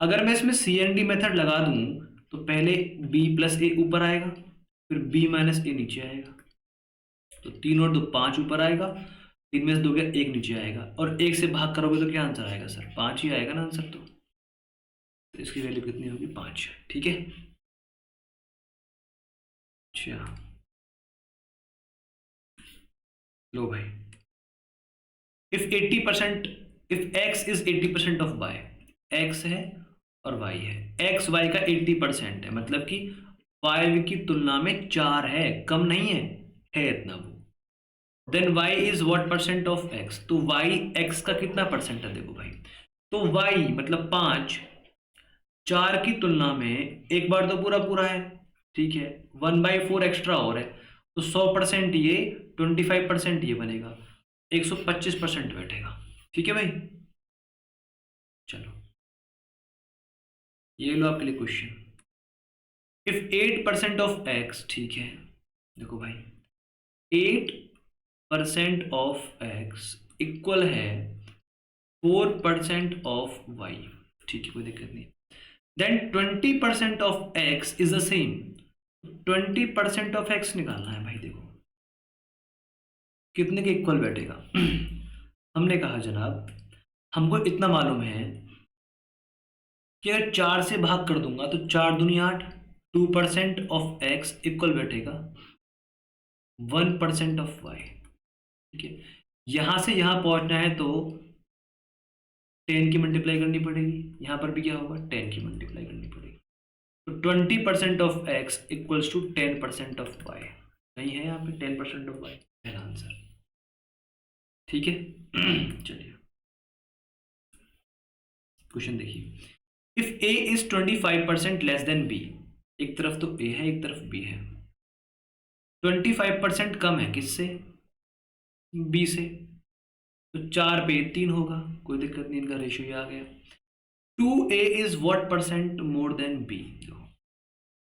अगर मैं इसमें CND मेथड लगा दूं तो पहले b प्लस ए ऊपर आएगा, फिर b माइनस ए नीचे आएगा। तो 3 और 2 5 ऊपर आएगा, 3 में से 2 गया 1 नीचे आएगा, और 1 से भाग करोगे तो क्या आंसर आएगा सर? 5 ही आएगा ना आंसर। तो इसकी वैल्यू कितनी होगी? 5। ठीक है। अच्छा लो भाई, if x is 80% of y, x है और y है, x y का 80% है, मतलब कि 5 की तुलना में 4 है, कम नहीं है इतना वो। Then y is what percent of x, तो y x का कितना परसेंट है? देखो भाई, तो y मतलब 5 4 की तुलना में एक बार तो पूरा पूरा है, ठीक है, 1/4 एक्स्ट्रा और है, तो 100% ये, 25% ये बनेगा, 125% बैठेगा। ठीक है भाई, चलो ये लो आपके लिए क्वेश्चन। इफ 8% ऑफ x, ठीक है, देखो भाई 8% ऑफ x इक्वल है 4% ऑफ y, ठीक है, कोई दिक्कत नहीं। Then 20% of x is the same, 20% of x निकालना है भाई। देखो कितने के इक्वल बैठेगा? हमने कहा जनाब हमको इतना मालूम है कि अगर 4 से भाग कर दूंगा तो 4 दूनी 8, 2% ऑफ x इक्वल बैठेगा 1% ऑफ y। ठीक है, यहां से यहां पहुंचना है तो 10 की मल्टीप्लाई करनी पड़ेगी, यहां पर भी क्या होगा? 10 की मल्टीप्लाई करनी पड़ेगी। तो 20% of x equals to 10% of y, नहीं है यहाँ पे 10% ऑफ y, पहला आंसर। ठीक है। चलिए क्वेश्चन देखिए, if a is 25% less than b, एक तरफ तो a है एक तरफ b है, 25% कम है किससे? b से, तो 4 पे 3 होगा, कोई दिक्कत नहीं, इनका रेशियो ही आ गया। 2a is what percent more then b,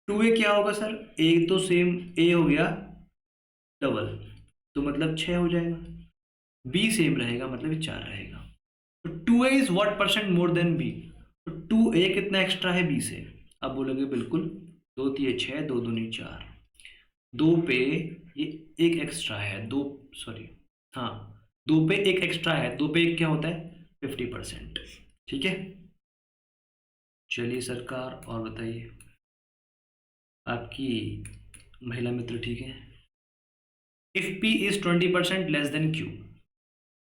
2a क्या होगा सर? a तो सेम a हो गया डबल, तो मतलब 6 हो जाएगा, b सेम रहेगा मतलब ये 4 रहेगा। तो 2a is what percent more then b, तो 2a कितना एक्स्ट्रा है b से? अब बोलोगे बिल्कुल, 2 3 6, 2 दूनी 4, 2 पे ये एक एक्स्ट्रा है, 2 सॉरी हाँ 2 पे एक एक्स्ट्रा है, 2 पे एक क्या होता है? 50%। ठीक है, चलिए सरकार और बताइए, आपकी महिला मित्र ठीक है। If p is 20% less than q,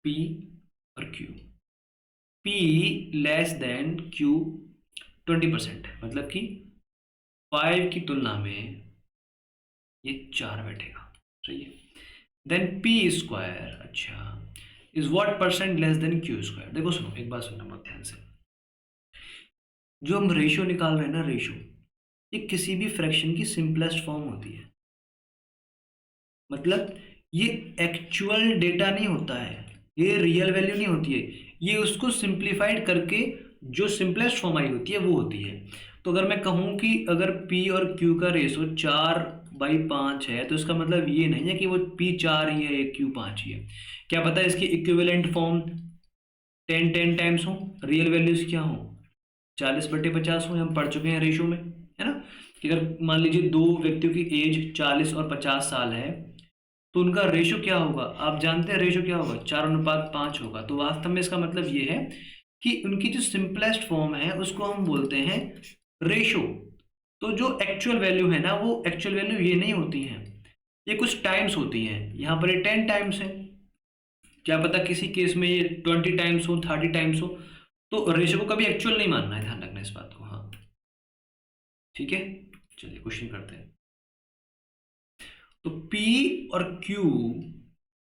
p और q, p less than q 20% है, मतलब कि 5 की तुलना में ये 4 बैठेगा, सही है। देन p स्क्वायर, अच्छा, is what percent less than q square. देखो सुनो, एक बात सुनना बहुत ध्यान से, जो हम रेशियो निकाल रहे हैं ना, रेशियो ये किसी भी फ्रैक्शन की सिंपलेस्ट फॉर्म होती है, मतलब ये एक्चुअल डेटा नहीं होता है, ये रियल वैल्यू नहीं होती है, ये उसको सिंप्लीफाइड करके जो सिंपलेस्ट फॉर्म आई होती है वो होती है। तो अगर मैं कहूँ कि अगर p और q का रेशो 4/5 है, तो इसका मतलब ये नहीं है कि वो p 4 ही है q 5 ही है। क्या पता है इसकी इक्विवेलेंट फॉर्म 10 टाइम्स हो, रियल वैल्यूज क्या हो 40/50 हो, हम पढ़ चुके हैं रेशो में, है ना, कि अगर मान लीजिए दो व्यक्तियों की एज 40 और 50 साल है, तो उनका रेशो क्या होगा, आप जानते हैं रेशो क्या होगा, 4:5 होगा। तो वास्तव में इसका मतलब ये है कि उनकी जो सिंपलेस्ट फॉर्म है उसको हम बोलते हैं रेशो। तो जो एक्चुअल वैल्यू है ना, वो एक्चुअल वैल्यू ये नहीं होती हैं, ये कुछ टाइम्स होती हैं। यहाँ पर ये 10 टाइम्स है, क्या पता किसी केस में ये 20 टाइम्स हो, 30 टाइम्स हो। तो रेशो को कभी एक्चुअल नहीं मानना है, ध्यान रखना इस बात को। हाँ ठीक है, चलिए क्वेश्चन करते हैं। तो P और Q,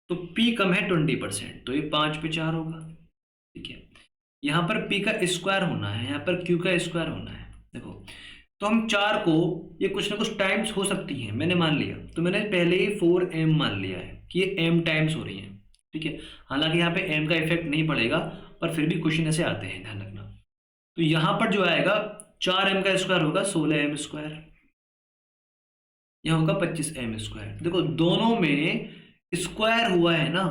तो P कम है 20%, तो ये 5/4 होगा। ठीक है, यहाँ पर P का स्क्वायर होना है, यहाँ पर Q का स्क्वायर होना है। देखो, तो हम 4 को, ये कुछ ना कुछ टाइम्स हो सकती हैं, मैंने मान लिया, तो मैंने पहले ही 4m मान लिया है कि ये m टाइम्स हो रही हैं। ठीक है, हालांकि यहाँ पे m का इफेक्ट नहीं पड़ेगा, पर फिर भी क्वेश्चन ऐसे आते हैं, ध्यान रखना। तो यहाँ पर जो आएगा 4m का स्क्वायर होगा 16m स्क्वायर, यहाँ होगा 25m²। देखो दोनों में स्क्वायर हुआ है ना,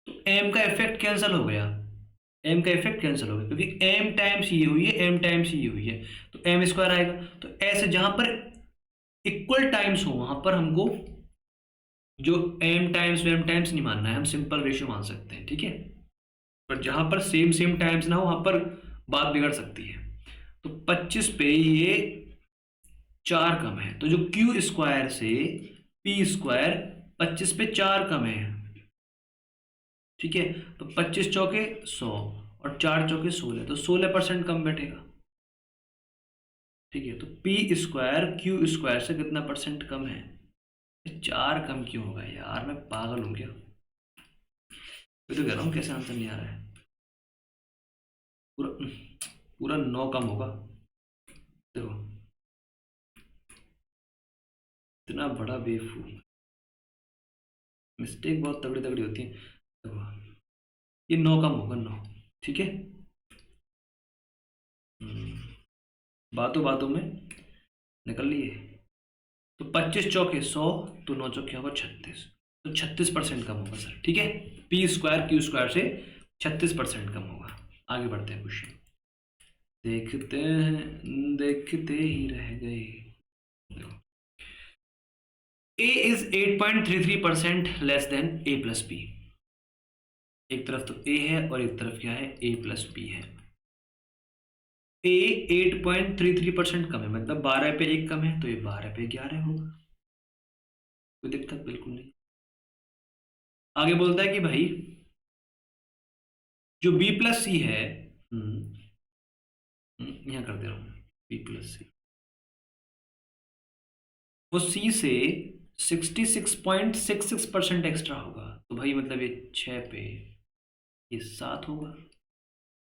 तो m का इफेक्ट कैंसिल हो गया, m का इफेक्ट कैंसिल हो गया, क्योंकि m टाइम्स ये हुई है, m टाइम्स ये हुई है, तो m² आएगा। तो ऐसे जहां पर इक्वल टाइम्स हो वहां पर हमको जो m टाइम्स नहीं मानना है, हम सिंपल रेशियो मान सकते हैं। ठीक है, पर जहां पर सेम सेम टाइम्स ना हो वहां पर बात बिगड़ सकती है। तो 25 पे ये 4 कम है, तो जो Q² से P² 25 पे 4 कम है। ठीक है, तो 25 चौके 100 और 4 चौके 16, तो 16% कम बैठेगा। ठीक है, तो P² Q² से कितना परसेंट कम है, 4 कम क्यों होगा यार, मैं पागल हूं क्या? मैं तो कह रहा हूँ कैसे आंसर नहीं आ रहा है। पूरा पूरा 9 कम होगा। देखो इतना बड़ा बेवकूफ, मिस्टेक बहुत तगड़ी तगड़ी होती है। देखो ये 9 कम होगा, 9। ठीक है, बातों बातों में निकल लिए। तो 25 चौके 100, तो 9 चौके होगा 36, तो 36% कम होगा सर। ठीक है, P² Q² से 36% कम होगा। आगे बढ़ते हैं क्वेश्चन, देखते हैं, देखते ही रह गए। A is 8.33% less than A+B। एक तरफ तो A है और एक तरफ क्या है, A+B है। A 8.33% कम है, मतलब 12 पे 1 कम है, तो ये 12 पे 11 होगा, कोई दिक्कत बिल्कुल नहीं। आगे बोलता है कि भाई जो B+C है, यहाँ कर दे रहा हूँ, B+C वो C से 66.66% एक्स्ट्रा होगा। तो भाई मतलब ये 6 पे ये 7 होगा,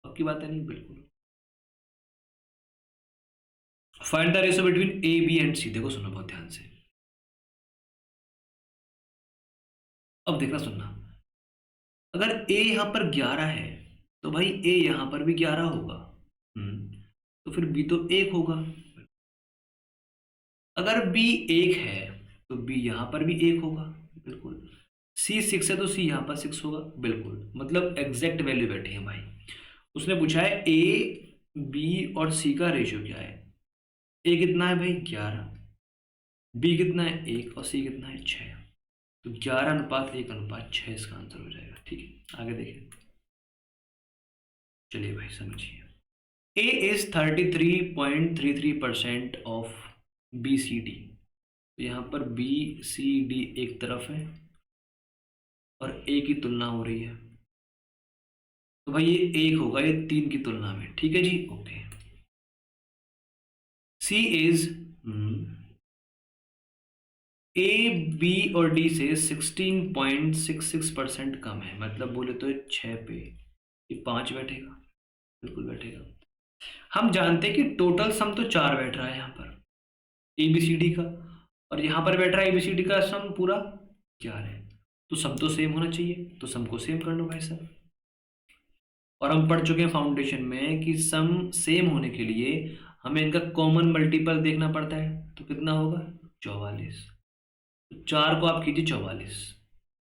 पक्की बात है? नहीं, बिल्कुल। Find the ratio between A B and C। देखो सुनो बहुत ध्यान से, अब देखना सुनना। अगर A यहाँ पर 11 है, तो भाई A यहाँ पर भी 11 होगा, तो फिर B तो 1 होगा। अगर B 1 है, तो B यहाँ पर भी 1 होगा, बिल्कुल। C 6 है, तो C यहाँ पर 6 होगा, बिल्कुल। मतलब एग्जैक्ट वैल्यू बैठी है भाई। उसने पूछा है A B और C का रेशियो क्या है। A कितना है भाई, 11, B कितना है 1 और C कितना है 6, तो 11:1:6 इसका आंसर हो जाएगा। ठीक है, आगे देखिए, चलिए भाई समझिए। A is 33.33% of BCD। तो यहाँ पर BCD एक तरफ है और A की तुलना हो रही है, तो भाई ये 1 होगा, ये 3 की तुलना में। ठीक है जी, okay. C is A B और D से 16.66% कम है, मतलब बोले तो 6 पे ये 5 बैठेगा, बिल्कुल बैठेगा। हम जानते हैं कि टोटल सम तो 4 बैठ रहा है यहाँ पर ABCD का, और यहाँ पर बैठ रहा है ABCD का सम पूरा 4 है, तो सम तो सेम होना चाहिए, तो सम को सेम कर लो भाई साहब। और हम पढ़ चुके हैं फाउंडेशन में कि सम सेम होने के लिए हमें इनका कॉमन मल्टीपल देखना पड़ता है, तो कितना होगा, 44। तो 4 को आप कीजिए 44,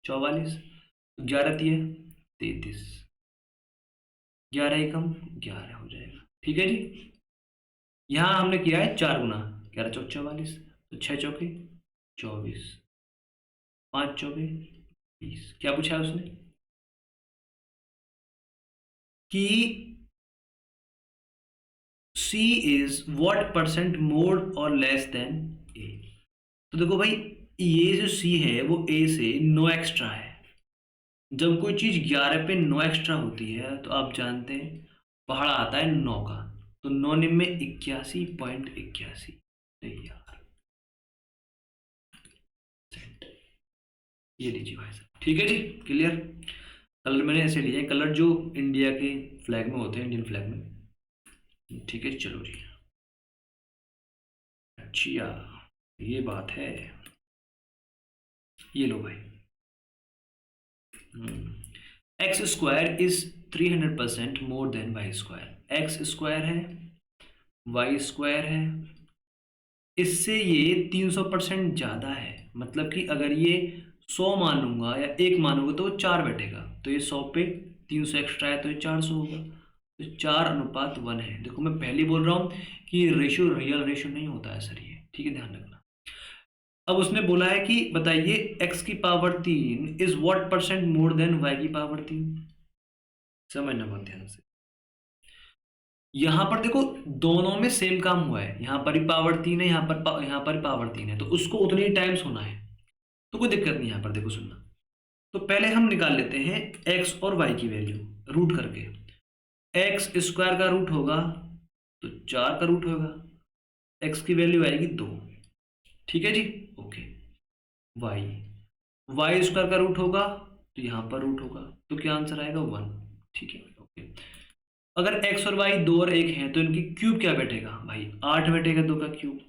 44, 11 दिए 33, 11 एकम 11 हो जाएगा। ठीक है जी, यहाँ हमने किया है 4 गुना 11 चौक 44, तो 6 चौके 24, 5 चौके 20। क्या पूछा है उसने कि C इज व्हाट परसेंट मोर और लेस देन A। तो देखो भाई, ये जो C है वो A से 9 एक्स्ट्रा है। जब कोई चीज 11 पे 9 एक्स्ट्रा होती है तो आप जानते हैं पहाड़ा आता है 9 का। तो 9 निम में 81.81। यार ये लीजिए भाई साहब, ठीक है जी, क्लियर। कलर मैंने ऐसे लिए कलर जो इंडिया के फ्लैग में होते हैं, इंडियन फ्लैग में, ठीक है। चलो जी, अच्छा ये बात है। ये लो भाई, X square is 300% more than Y square. X square है, वाई स्क्वायर है, इससे ये 300% ज़्यादा है। मतलब कि अगर ये 100 मानूंगा या 1 मानूंगा तो वो 4 बैठेगा। तो ये 100 पे 300 एक्स्ट्रा है तो ये 400 होगा। तो 4:1 है। देखो मैं पहले बोल रहा हूँ कि रेशियो रियल रेशियो नहीं होता है सर, ये ठीक है, ध्यान रखना। अब उसने बोला है कि बताइए x की power 3 is what percent more than y की पावर 3। समझना बहुत ध्यान से। यहां पर देखो दोनों में सेम काम हुआ है, यहां पर ही पावर 3 है, यहां पर पावर 3 है, तो उसको उतने ही टाइम्स होना है। तो कोई दिक्कत नहीं। यहां पर देखो सुनना, तो पहले हम निकाल लेते हैं x और y की वैल्यू रूट करके। एक्स स्क्वायर का रूट होगा तो 4 का रूट होगा, x की वैल्यू आएगी 2। ठीक है जी, ओके। y वाई स्क्वायर का रूट होगा तो यहाँ पर रूट होगा, तो क्या आंसर आएगा 1। ठीक है, ओके। अगर x और y 2 और 1 है तो इनकी क्यूब क्या बैठेगा भाई, 8 बैठेगा। 2 का क्यूब,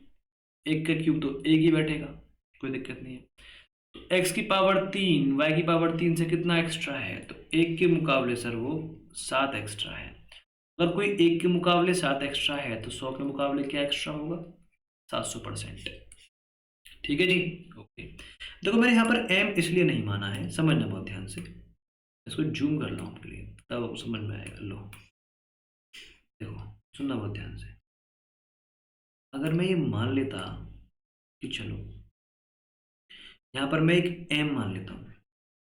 1 का क्यूब तो 1 ही बैठेगा, कोई दिक्कत नहीं है। तो x की पावर 3 y की पावर 3 से कितना एक्स्ट्रा है, तो 1 के मुकाबले सर वो 7 एक्स्ट्रा है। अगर कोई 1 के मुकाबले 7 एक्स्ट्रा है तो 100 के मुकाबले क्या एक्स्ट्रा होगा, 700%। ठीक है जी, ओके। देखो मैंने यहाँ पर m इसलिए नहीं माना है, समझना बहुत ध्यान से। इसको जूम कर लो आपके लिए तब समझ में आएगा। लो देखो, सुनना बहुत ध्यान से। अगर मैं ये मान लेता कि चलो यहाँ पर मैं एक m मान लेता हूँ,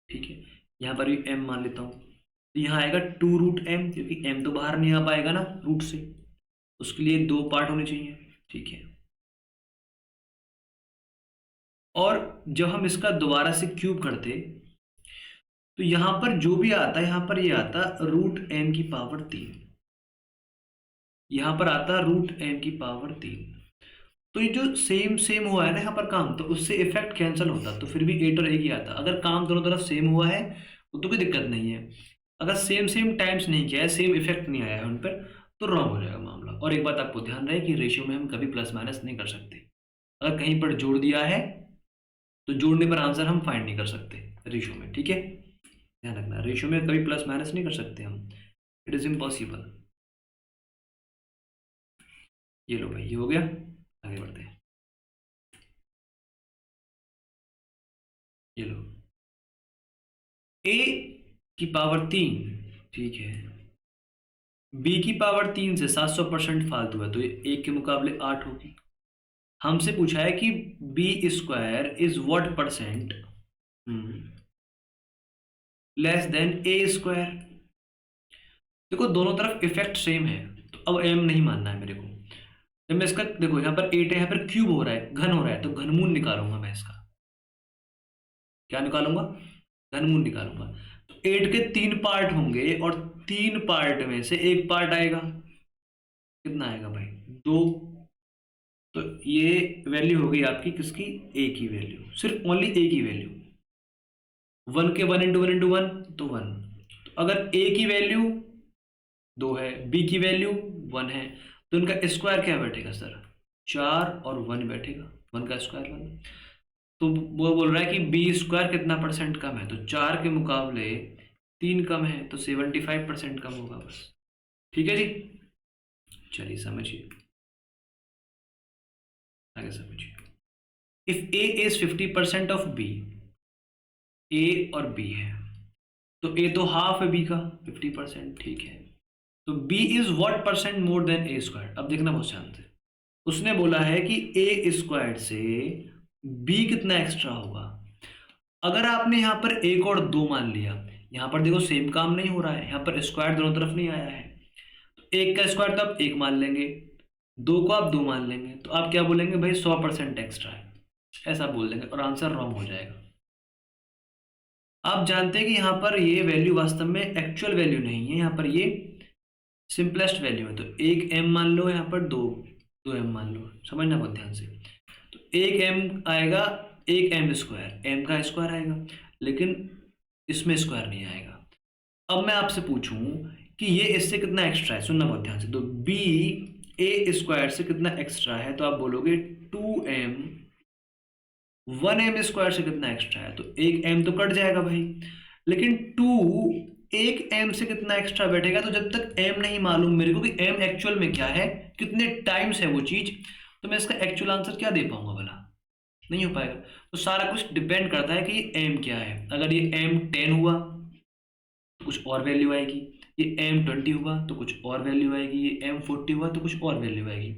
ठीक है, यहाँ पर भी m मान लेता हूँ, तो यहाँ आएगा 2√m, क्योंकि m तो बाहर नहीं आ पाएगा ना रूट से, उसके लिए 2 पार्ट होने चाहिए। ठीक है, और जब हम इसका दोबारा से क्यूब करते तो यहां पर जो भी आता, यहां पर ये आता √m की पावर 3, यहां पर आता √m की पावर 3। तो ये जो सेम सेम हुआ है ना यहाँ पर काम, तो उससे इफेक्ट कैंसिल होता, तो फिर भी 8 और 1 ही आता। अगर काम दोनों तरफ सेम हुआ है तो कोई दिक्कत नहीं है। अगर सेम सेम टाइम्स नहीं किया है, सेम इफेक्ट नहीं आया है उन पर, तो रॉन्ग हो जाएगा मामला। और एक बात आपको ध्यान रहे कि रेशियो में हम कभी प्लस माइनस नहीं कर सकते। अगर कहीं पर जोड़ दिया है तो जोड़ने पर आंसर हम फाइंड नहीं कर सकते रेशियो में, ठीक है, ध्यान रखना। रेशियो में कभी प्लस माइनस नहीं कर सकते हम, इट इज इम्पॉसिबल। ये लो भाई, ये हो गया, आगे बढ़ते हैं। ये लो, a की पावर 3, ठीक है, b की पावर 3 से 700% फालतू है, तो ये 1 के मुकाबले 8 होगी। हमसे पूछा है कि b square is what percent less than a square. देखो दोनों तरफ इफेक्ट सेम है, तो अब m नहीं मानना है मेरे को। जब मैं इसका देखो यहाँ पर 8 है, यहाँ पर क्यूब हो रहा है, घन हो रहा है, तो घनमूल निकालूंगा मैं इसका। क्या निकालूंगा, घनमूल निकालूंगा। तो 8 के 3 पार्ट होंगे और 3 पार्ट में से 1 पार्ट आएगा, कितना आएगा भाई, 2। तो ये वैल्यू हो गई आपकी किसकी, a की वैल्यू, सिर्फ ओनली a की वैल्यू। 1 के 1 इंटू 1 इंटू 1 तो 1। तो अगर a की वैल्यू 2 है, b की वैल्यू 1 है, तो इनका स्क्वायर क्या बैठेगा सर, 4 और 1 बैठेगा, 1 का स्क्वायर वाला। तो वो बोल रहा है कि बी स्क्वायर कितना परसेंट कम है, तो 4 के मुकाबले 3 कम है, तो 75% कम होगा बस। ठीक है जी, चलिए समझिए, आगे समझिए। If A is 50% of B, A और बी है, तो ए तो हाफ है बी का, 50%, ठीक है। तो B is what percent more than A square. अब देखना बहुत ध्यान से, उसने बोला है कि ए स्क्वायर से बी कितना एक्स्ट्रा होगा, अगर आपने यहाँ पर 1 और 2 मान लिया, यहाँ पर देखो सेम काम नहीं हो रहा है, यहाँ पर स्क्वायर दोनों तरफ नहीं आया है, तो 1 का स्क्वायर तो आप 1 मान लेंगे, 2 को आप 2 मान लेंगे, तो आप क्या बोलेंगे भाई 100% एक्स्ट्रा है, ऐसा बोल देंगे और आंसर रॉन्ग हो जाएगा। आप जानते हैं कि यहाँ पर ये वैल्यू वास्तव में एक्चुअल वैल्यू नहीं है, यहाँ पर ये सिंपलेस्ट वैल्यू है, तो 1 m मान लो, यहाँ पर 2 m मान लो, समझना बहुत ध्यान से। तो 1 m आएगा, 1 m स्क्वायर, m का स्क्वायर आएगा, लेकिन इसमें स्क्वायर नहीं आएगा। अब मैं आपसे पूछूं कि ये इससे कितना एक्स्ट्रा है, सुनना बहुत ध्यान से, तो b a स्क्वायर से कितना एक्स्ट्रा है, तो आप बोलोगे 2m, 1m स्क्वायर से कितना एक्स्ट्रा है, तो 1 m तो कट जाएगा भाई, लेकिन 1 m से कितना एक्स्ट्रा बैठेगा, तो जब तक m नहीं मालूम मेरे को कि m एक्चुअल में क्या है, कितने टाइम्स है वो चीज, तो मैं इसका एक्चुअल आंसर क्या दे पाऊंगा भला, नहीं हो पाएगा। तो सारा कुछ डिपेंड करता है कि ये m क्या है। अगर ये m 10 हुआ तो कुछ और वैल्यू आएगी, ये m 20 हुआ तो कुछ और वैल्यू आएगी, ये m 40 हुआ तो कुछ और वैल्यू आएगी।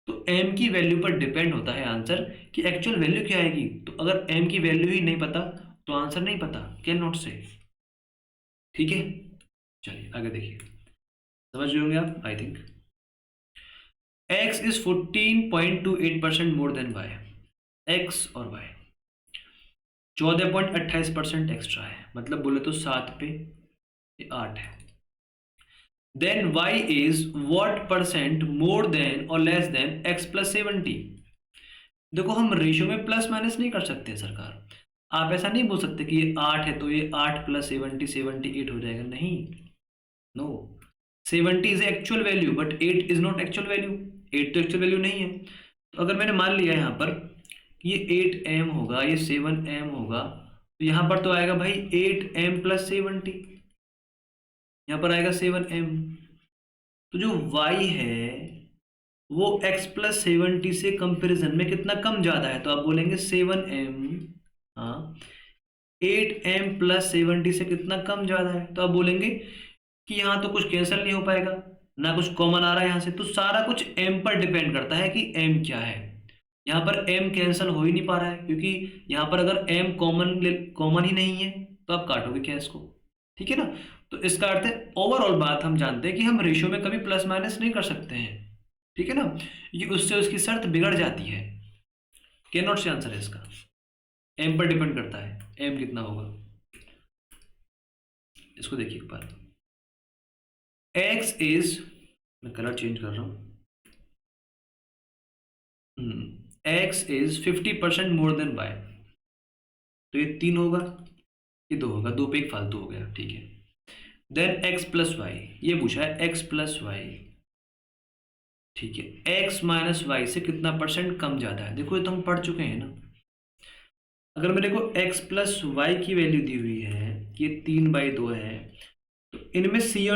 तो m की वैल्यू पर डिपेंड होता है आंसर कि एक्चुअल वैल्यू क्या आएगी। तो अगर m की वैल्यू ही नहीं पता तो आंसर नहीं पता, कैन नॉट से। ठीक है, चलिए आगे देखिए, समझ रहे होंगे आप I think. x is 14.28% more than y, x और y 14.28% एक्स्ट्रा है, मतलब बोले तो 7 पे 8 है। Then y is what percent more than और लेस देन x प्लस 70। देखो हम रेशियो में प्लस माइनस नहीं कर सकते सरकार, आप ऐसा नहीं बोल सकते कि ये 8 है तो ये 8 प्लस 70 78 हो जाएगा, नहीं, no, 70 is actual value but 8 is not actual value, 8 तो एक्चुअल वैल्यू नहीं है। तो अगर मैंने मान लिया यहाँ पर कि ये 8m होगा, ये 7m होगा, तो यहाँ पर तो आएगा भाई 8m प्लस 70, यहाँ पर आएगा 7m। तो जो y है वो x प्लस 70 से कंपेरिजन में कितना कम ज़्यादा है, तो आप बोलेंगे 7m, हाँ 8m प्लस 70 से कितना कम ज़्यादा है, तो आप बोलेंगे कि यहाँ तो कुछ कैंसिल नहीं हो पाएगा, ना कुछ कॉमन आ रहा है यहाँ से, तो सारा कुछ m पर डिपेंड करता है कि m क्या है। यहाँ पर m कैंसिल हो ही नहीं पा रहा है, क्योंकि यहाँ पर अगर m कॉमन ही नहीं है तो आप काटोगे क्या इसको, ठीक है ना। तो इसका अर्थ है ओवरऑल बात हम जानते हैं कि हम रेशियो में कभी प्लस माइनस नहीं कर सकते हैं, ठीक है ना, ये उससे उसकी शर्त बिगड़ जाती है। कैन नॉट से आंसर है इसका, m पर डिपेंड करता है m कितना होगा। इसको देखिए एक बार, x इज, मैं कलर चेंज कर रहा हूँ, x is 50% more than y, तो ये 3 होगा, ये 2 होगा, 2 पे 1 फालतू हो गया, ठीक है। देन x प्लस वाई, ये पूछा है x प्लस वाई, ठीक है, x माइनस वाई से कितना परसेंट कम ज़्यादा है, देखो ये तो हम पढ़ चुके हैं ना। अगर मेरे को x प्लस वाई की वैल्यू दी हुई है, ये 3/2 है, तो इनमें c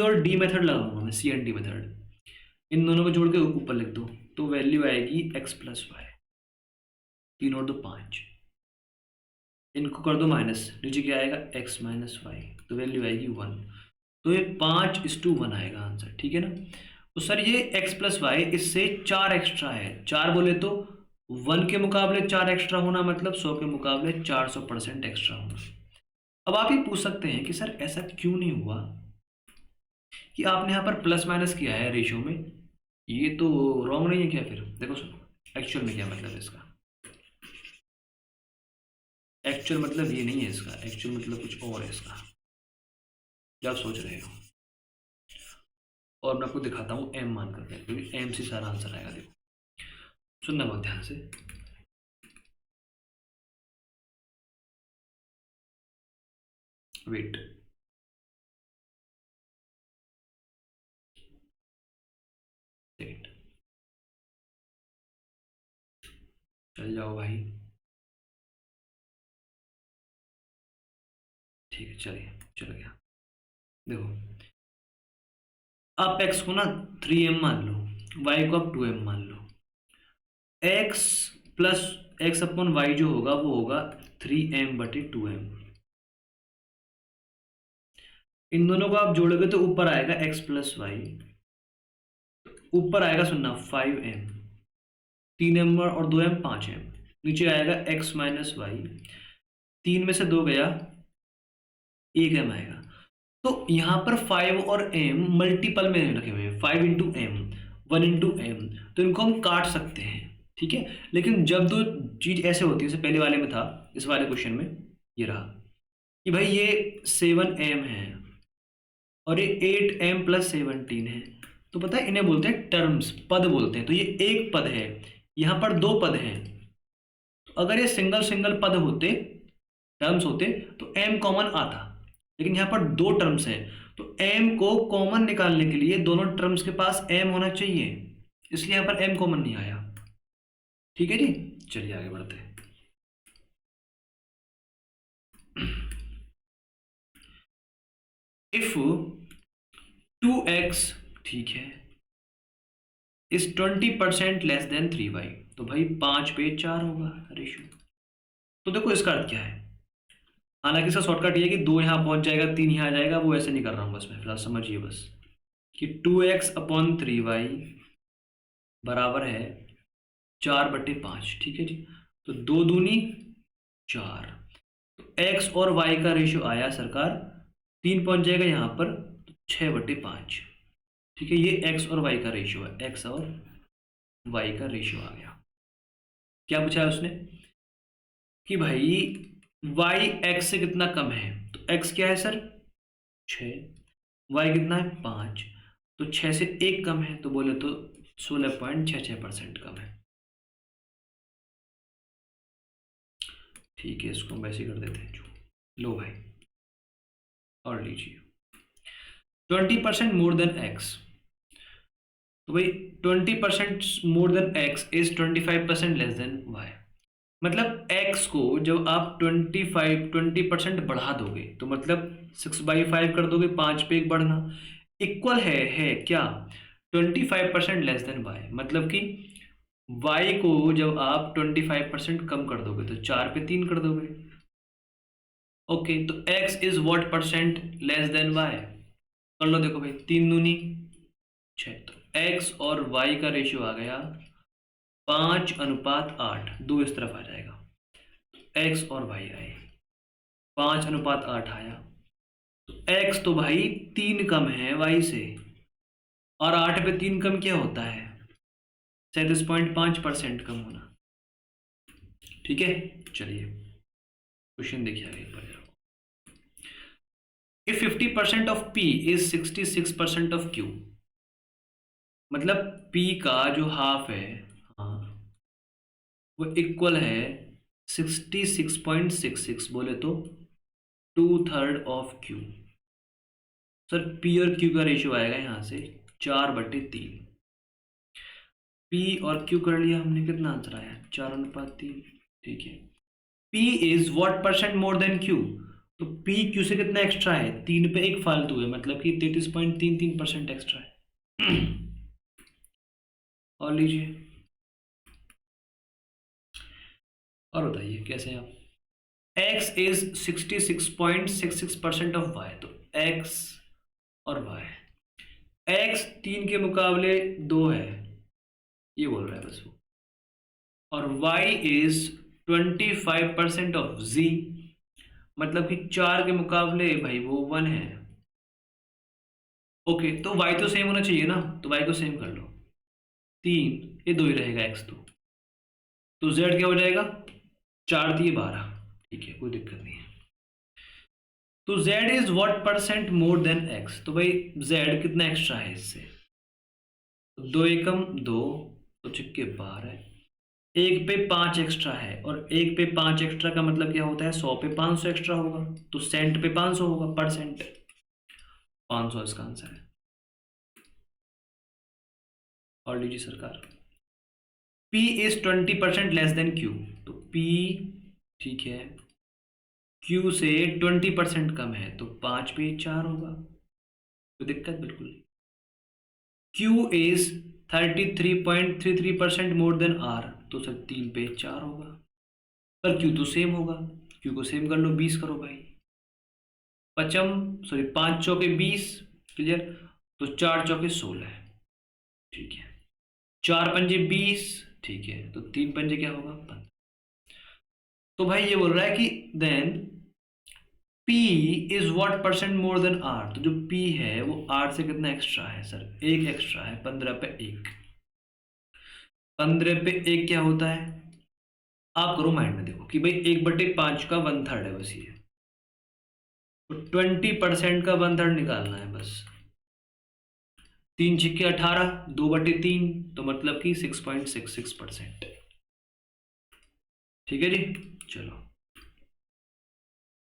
और d मेथड लगाऊंगा मैं, c एंड d मेथड, इन दोनों को जोड़ के ऊपर लिख दो, तो वैल्यू आएगी x प्लस वाई, 3 और 2 5, इनको कर दो माइनस, नीचे क्या आएगा x माइनस वाई, तो वैल्यू आएगी 1, तो ये 5:1 आएगा आंसर, ठीक है ना। तो सर ये x प्लस वाई इससे 4 एक्स्ट्रा है, 4 बोले तो 1 के मुकाबले 4 एक्स्ट्रा होना, मतलब 100 के मुकाबले 400% एक्स्ट्रा होना। अब आप ये पूछ सकते हैं कि सर ऐसा क्यों नहीं हुआ कि आपने यहाँ पर प्लस माइनस किया है रेशियो में, ये तो रॉन्ग नहीं है क्या फिर। देखो सुनो एक्चुअल में क्या मतलब है इसका, एक्चुअल मतलब ये नहीं है इसका, एक्चुअल मतलब कुछ और है इसका जो आप सोच रहे हो, और मैं आपको दिखाता हूँ m मान करके, क्योंकि m से सारा आंसर आएगा। देखो सुनना बहुत ध्यान से, वेट, चल जाओ भाई, ठीक है चलिए, चल गया। देखो आप x को ना 3m मान लो, y को आप 2m मान लो, x plus X upon Y जो होगा वो होगा 3m/2m, इन दोनों को आप जोड़ोगे तो ऊपर आएगा x प्लस वाई, ऊपर आएगा सुनना 5m, 3m और 2m 5m, नीचे आएगा x माइनस वाई, 3 में से 2 गया, 1 m आएगा। तो यहाँ पर 5 और m मल्टीपल में रखे हुए हैं, 5 इंटू एम, 1 इंटू एम, तो इनको हम काट सकते हैं, ठीक है। लेकिन जब दो चीज ऐसे होती है, जैसे पहले वाले में था, इस वाले क्वेश्चन में ये रहा कि भाई ये 7m है और ये 8m प्लस 17 है, तो पता है इन्हें बोलते हैं टर्म्स, पद बोलते हैं। तो ये एक पद है, यहाँ पर 2 पद हैं, तो अगर ये सिंगल सिंगल पद होते, टर्म्स होते, तो m कॉमन आता, लेकिन यहाँ पर 2 टर्म्स हैं, तो m को कॉमन निकालने के लिए दोनों टर्म्स के पास m होना चाहिए, इसलिए यहाँ पर m कॉमन नहीं आया। ठीक है जी, चलिए आगे बढ़ते हैं। इफ 2x, ठीक है, इज 20% लेस देन 3y, तो भाई 5 पे 4 होगा रेशियो। तो देखो इसका अर्थ क्या है, हालांकि इसका शॉर्टकट ये है कि 2 यहाँ पहुंच जाएगा, 3 यहाँ आ जाएगा, वो ऐसे नहीं कर रहा हूँ बस मैं, फिलहाल समझिए बस कि 2x अपॉन 3y बराबर है 4/5, ठीक है जी। तो 2 दूनी 4, तो x और y का रेशियो आया सरकार 3 पहुंच जाएगा यहाँ पर, तो 6/5, ठीक है। ये x और y का रेशियो है, x और y का रेशियो आ गया। क्या पूछा है उसने कि भाई y x से कितना कम है, तो x क्या है सर 6, y कितना है 5, तो 6 से 1 कम है, तो बोले तो 16.66% कम है। ठीक है, इसको हम वैसे कर देते हैं। लो भाई और लीजिए 20% मोर देन x, तो भाई 20% more then x is 25% less than y। मतलब x को जब आप 20% बढ़ा दोगे, तो मतलब 6/5 कर दोगे, 5 पे 1 बढ़ना, इक्वल है क्या 25% लेस देन y। मतलब कि y को जब आप 25% कम कर दोगे, तो 4 पे 3 कर दोगे। ओके, तो x is what percent less then y, कर लो, देखो भाई 3 दूनी 6, तो x और y का रेशियो आ गया 5:8, 2 इस तरफ आ जाएगा, x और y आए 5:8 आया, तो x तो भाई 3 कम है y से, और 8 पे 3 कम क्या होता है 37.5% कम होना। ठीक है, चलिए क्वेश्चन देखिए आगे पर। If 50% of p is 66% of q, मतलब p का जो हाफ है, हाँ, वो इक्वल है 66.66, बोले तो 2/3 ऑफ q। सर p और q का रेशियो आएगा यहाँ से 4/3, p और q कर लिया हमने, कितना आंसर आया 4:3, ठीक है। p is what percent more then q, तो p q से कितना एक्स्ट्रा है, 3 पे 1 फालतू है, मतलब कि 33.33% एक्स्ट्रा है। और लीजिए और बताइए कैसे आप, x इज 66.66% ऑफ y, तो x और y, x 3 के मुकाबले 2 है, ये बोल रहा है बस वो, और y इज 25% ऑफ z, मतलब कि 4 के मुकाबले भाई वो 1 है। ओके, तो y तो सेम होना चाहिए ना, तो y को सेम कर लो, 3 ये 2 ही रहेगा, x तो z क्या हो जाएगा 4 दिए 12, ठीक है, कोई दिक्कत नहीं है। तो z is what percent more then x, तो भाई z कितना एक्स्ट्रा है इससे, 2 एकम 2, तो छिक्के 12, 1 पे 5 एक्स्ट्रा है, और 1 पे 5 एक्स्ट्रा का मतलब क्या होता है 100 पे 500 एक्स्ट्रा होगा, तो सेंट पे 500 होगा, परसेंट 500 इसका आंसर है। और लीजिए सरकार, p is 20% less than q, तो p, ठीक है, q से 20% कम है, तो 5 पे 4 होगा, कोई दिक्कत बिल्कुल नहीं। q is 33.33% more than r, तो सर 3 पे 4 होगा, पर q तो सेम होगा, q को सेम कर लो, 20 करो भाई, 5 चौके 20, क्लियर, तो 4 चौके 16, ठीक है, 4 पंजे 20, ठीक है, तो 3 पंजे क्या होगा 15। तो भाई ये बोल रहा है कि then P is what percent more than R। तो जो P है वो R से कितना एक्स्ट्रा है सर? 1 एक्स्ट्रा है। 15 पे 1, 15 पे 1 क्या होता है? आप करो माइंड में, देखो कि भाई 1/5 का 1/3 है बस ये, तो 20% का 1/3 निकालना है बस। 3 छिक्के 18, 2/3, तो मतलब कि 6.66%। ठीक है जी, चलो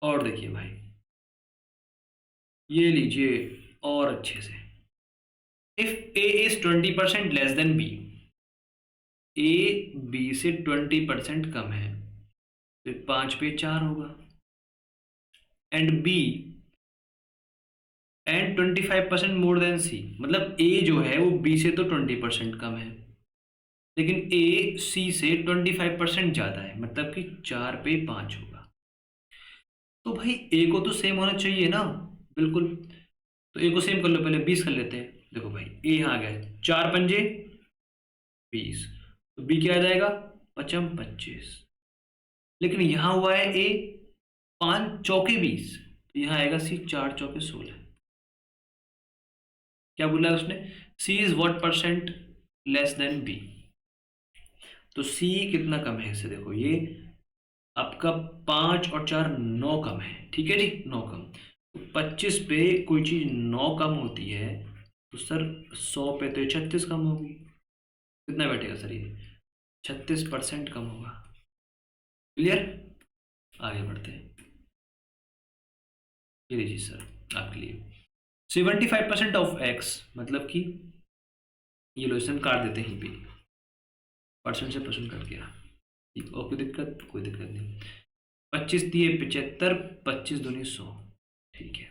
और देखिए भाई, ये लीजिए और अच्छे से। If A is 20% less than B, A B से 20% कम है, तो 5 पे 4 होगा। And B and 25% more then C, मतलब A जो है वो B से तो 20% कम है, लेकिन A C से 25% ज़्यादा है, मतलब कि 4 पे 5 होगा। तो भाई A को तो सेम होना चाहिए ना, बिल्कुल। तो A को सेम कर लो, पहले 20 कर लेते हैं। देखो भाई A यहाँ आ गया, 4 पंजे 20, तो B क्या आ जाएगा? 5 25। लेकिन यहाँ हुआ है A 5 चौके 20, तो यहाँ आएगा C 4 चौके 16। क्या बोला है उसने? C is what percent less then B। तो C कितना कम है इससे? देखो ये आपका 5 और 4 9 कम है, ठीक है जी, 9 कम। तो 25 पे कोई चीज़ 9 कम होती है तो सर 100 पे तो 36 कम होगी। कितना बैठेगा सर? ये 36% कम होगा। क्लियर? आगे बढ़ते हैं। ये लीजिए सर आपके लिए 75% ऑफ x, मतलब कि ये लोशन काट देते हैं पे, परसेंट से परसेंट कट गया, ठीक। और कोई दिक्कत? कोई दिक्कत नहीं। 25 दिए 75, 25 दूनी 100, ठीक है।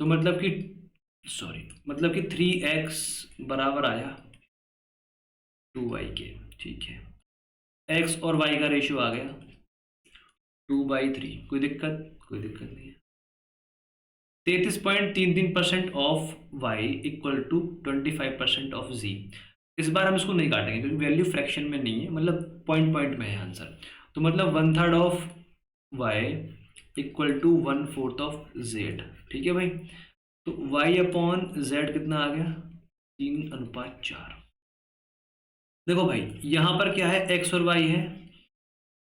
तो मतलब कि सॉरी, मतलब कि 3x बराबर आया 2y के, ठीक है। x और y का रेशियो आ गया 2/3। कोई दिक्कत? कोई दिक्कत नहीं है। 33.33% of y equal to 25% of z। इस बार हम इसको नहीं काटेंगे क्योंकि वैल्यू फ्रैक्शन में नहीं है, मतलब पॉइंट पॉइंट में है आंसर। तो मतलब 1/3 of y equal to 1/4 of z, ठीक है भाई। तो y अपॉन z कितना आ गया? 3:4। देखो भाई यहाँ पर क्या है, x और y है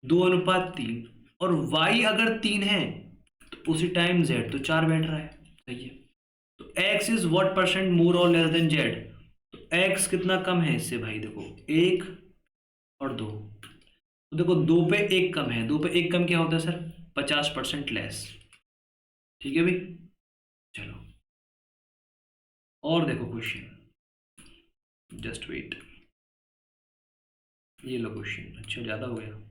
2:3, और y अगर 3 है तो उसी टाइम z तो 4 बैठ रहा है, सही है। तो x इज व्हाट परसेंट मोर और लेस देन z। तो x कितना कम है इससे भाई? देखो 1 और 2, तो देखो 2 पे 1 कम है, 2 पे 1 कम क्या होता है सर? 50% लेस, ठीक है भाई। चलो और देखो क्वेश्चन, जस्ट वेट। ये लो क्वेश्चन, अच्छा ज़्यादा हो गया।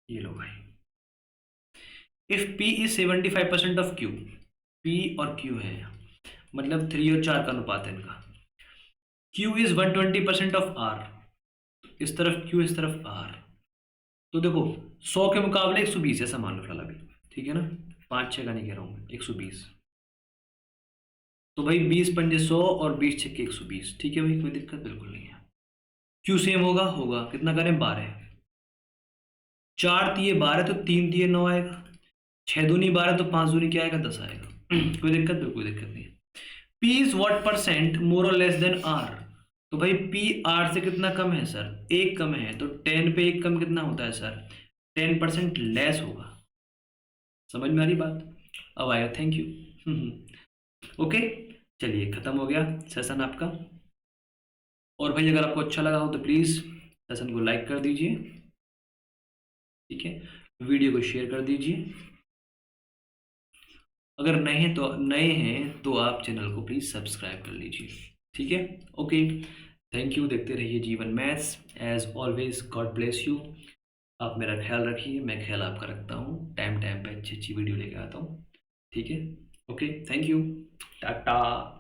ये लो भाई, if P is 75% of Q, P और Q है, मतलब 3 और 4 का अनुपात है इनका। Q इज 120% ऑफ R, इस तरफ Q इस तरफ R। तो देखो 100 के मुकाबले 120 ऐसा मान लो फिलहाल अभी, ठीक है ना, 5 6 का नहीं कह रहा हूँ मैं, 120। तो भाई 20 पंजे 100 और 20 छक्के 120, ठीक है भाई, कोई दिक्कत बिल्कुल नहीं है। Q सेम होगा, होगा कितना करें? 12। 4 दिए 12 तो 3 दिए 9 आएगा, 6 दूनी 12 तो 5 दूनी क्या आएगा? 10 आएगा। कोई दिक्कत? बिल्कुल कोई दिक्कत नहीं है। P इज व्हाट परसेंट मोर और लेस देन R। तो भाई P R से कितना कम है सर? 1 कम है, तो 10 पे 1 कम कितना होता है सर? 10% लेस होगा। समझ में आ रही बात? अब आएगा थैंक यू। ओके, चलिए खत्म हो गया सेशन आपका। और भाई अगर आपको अच्छा लगा हो तो प्लीज़ सेशन को लाइक कर दीजिए, ठीक है, वीडियो को शेयर कर दीजिए। अगर नए हैं तो आप चैनल को प्लीज़ सब्सक्राइब कर लीजिए, ठीक है। Okay, thank you. देखते रहिए Jeevan maths. As always God bless you. आप मेरा ख्याल रखिए, मैं ख्याल आपका रखता हूँ। टाइम टाइम पे अच्छी अच्छी वीडियो लेके आता हूँ, ठीक है। Okay, thank you, Tata.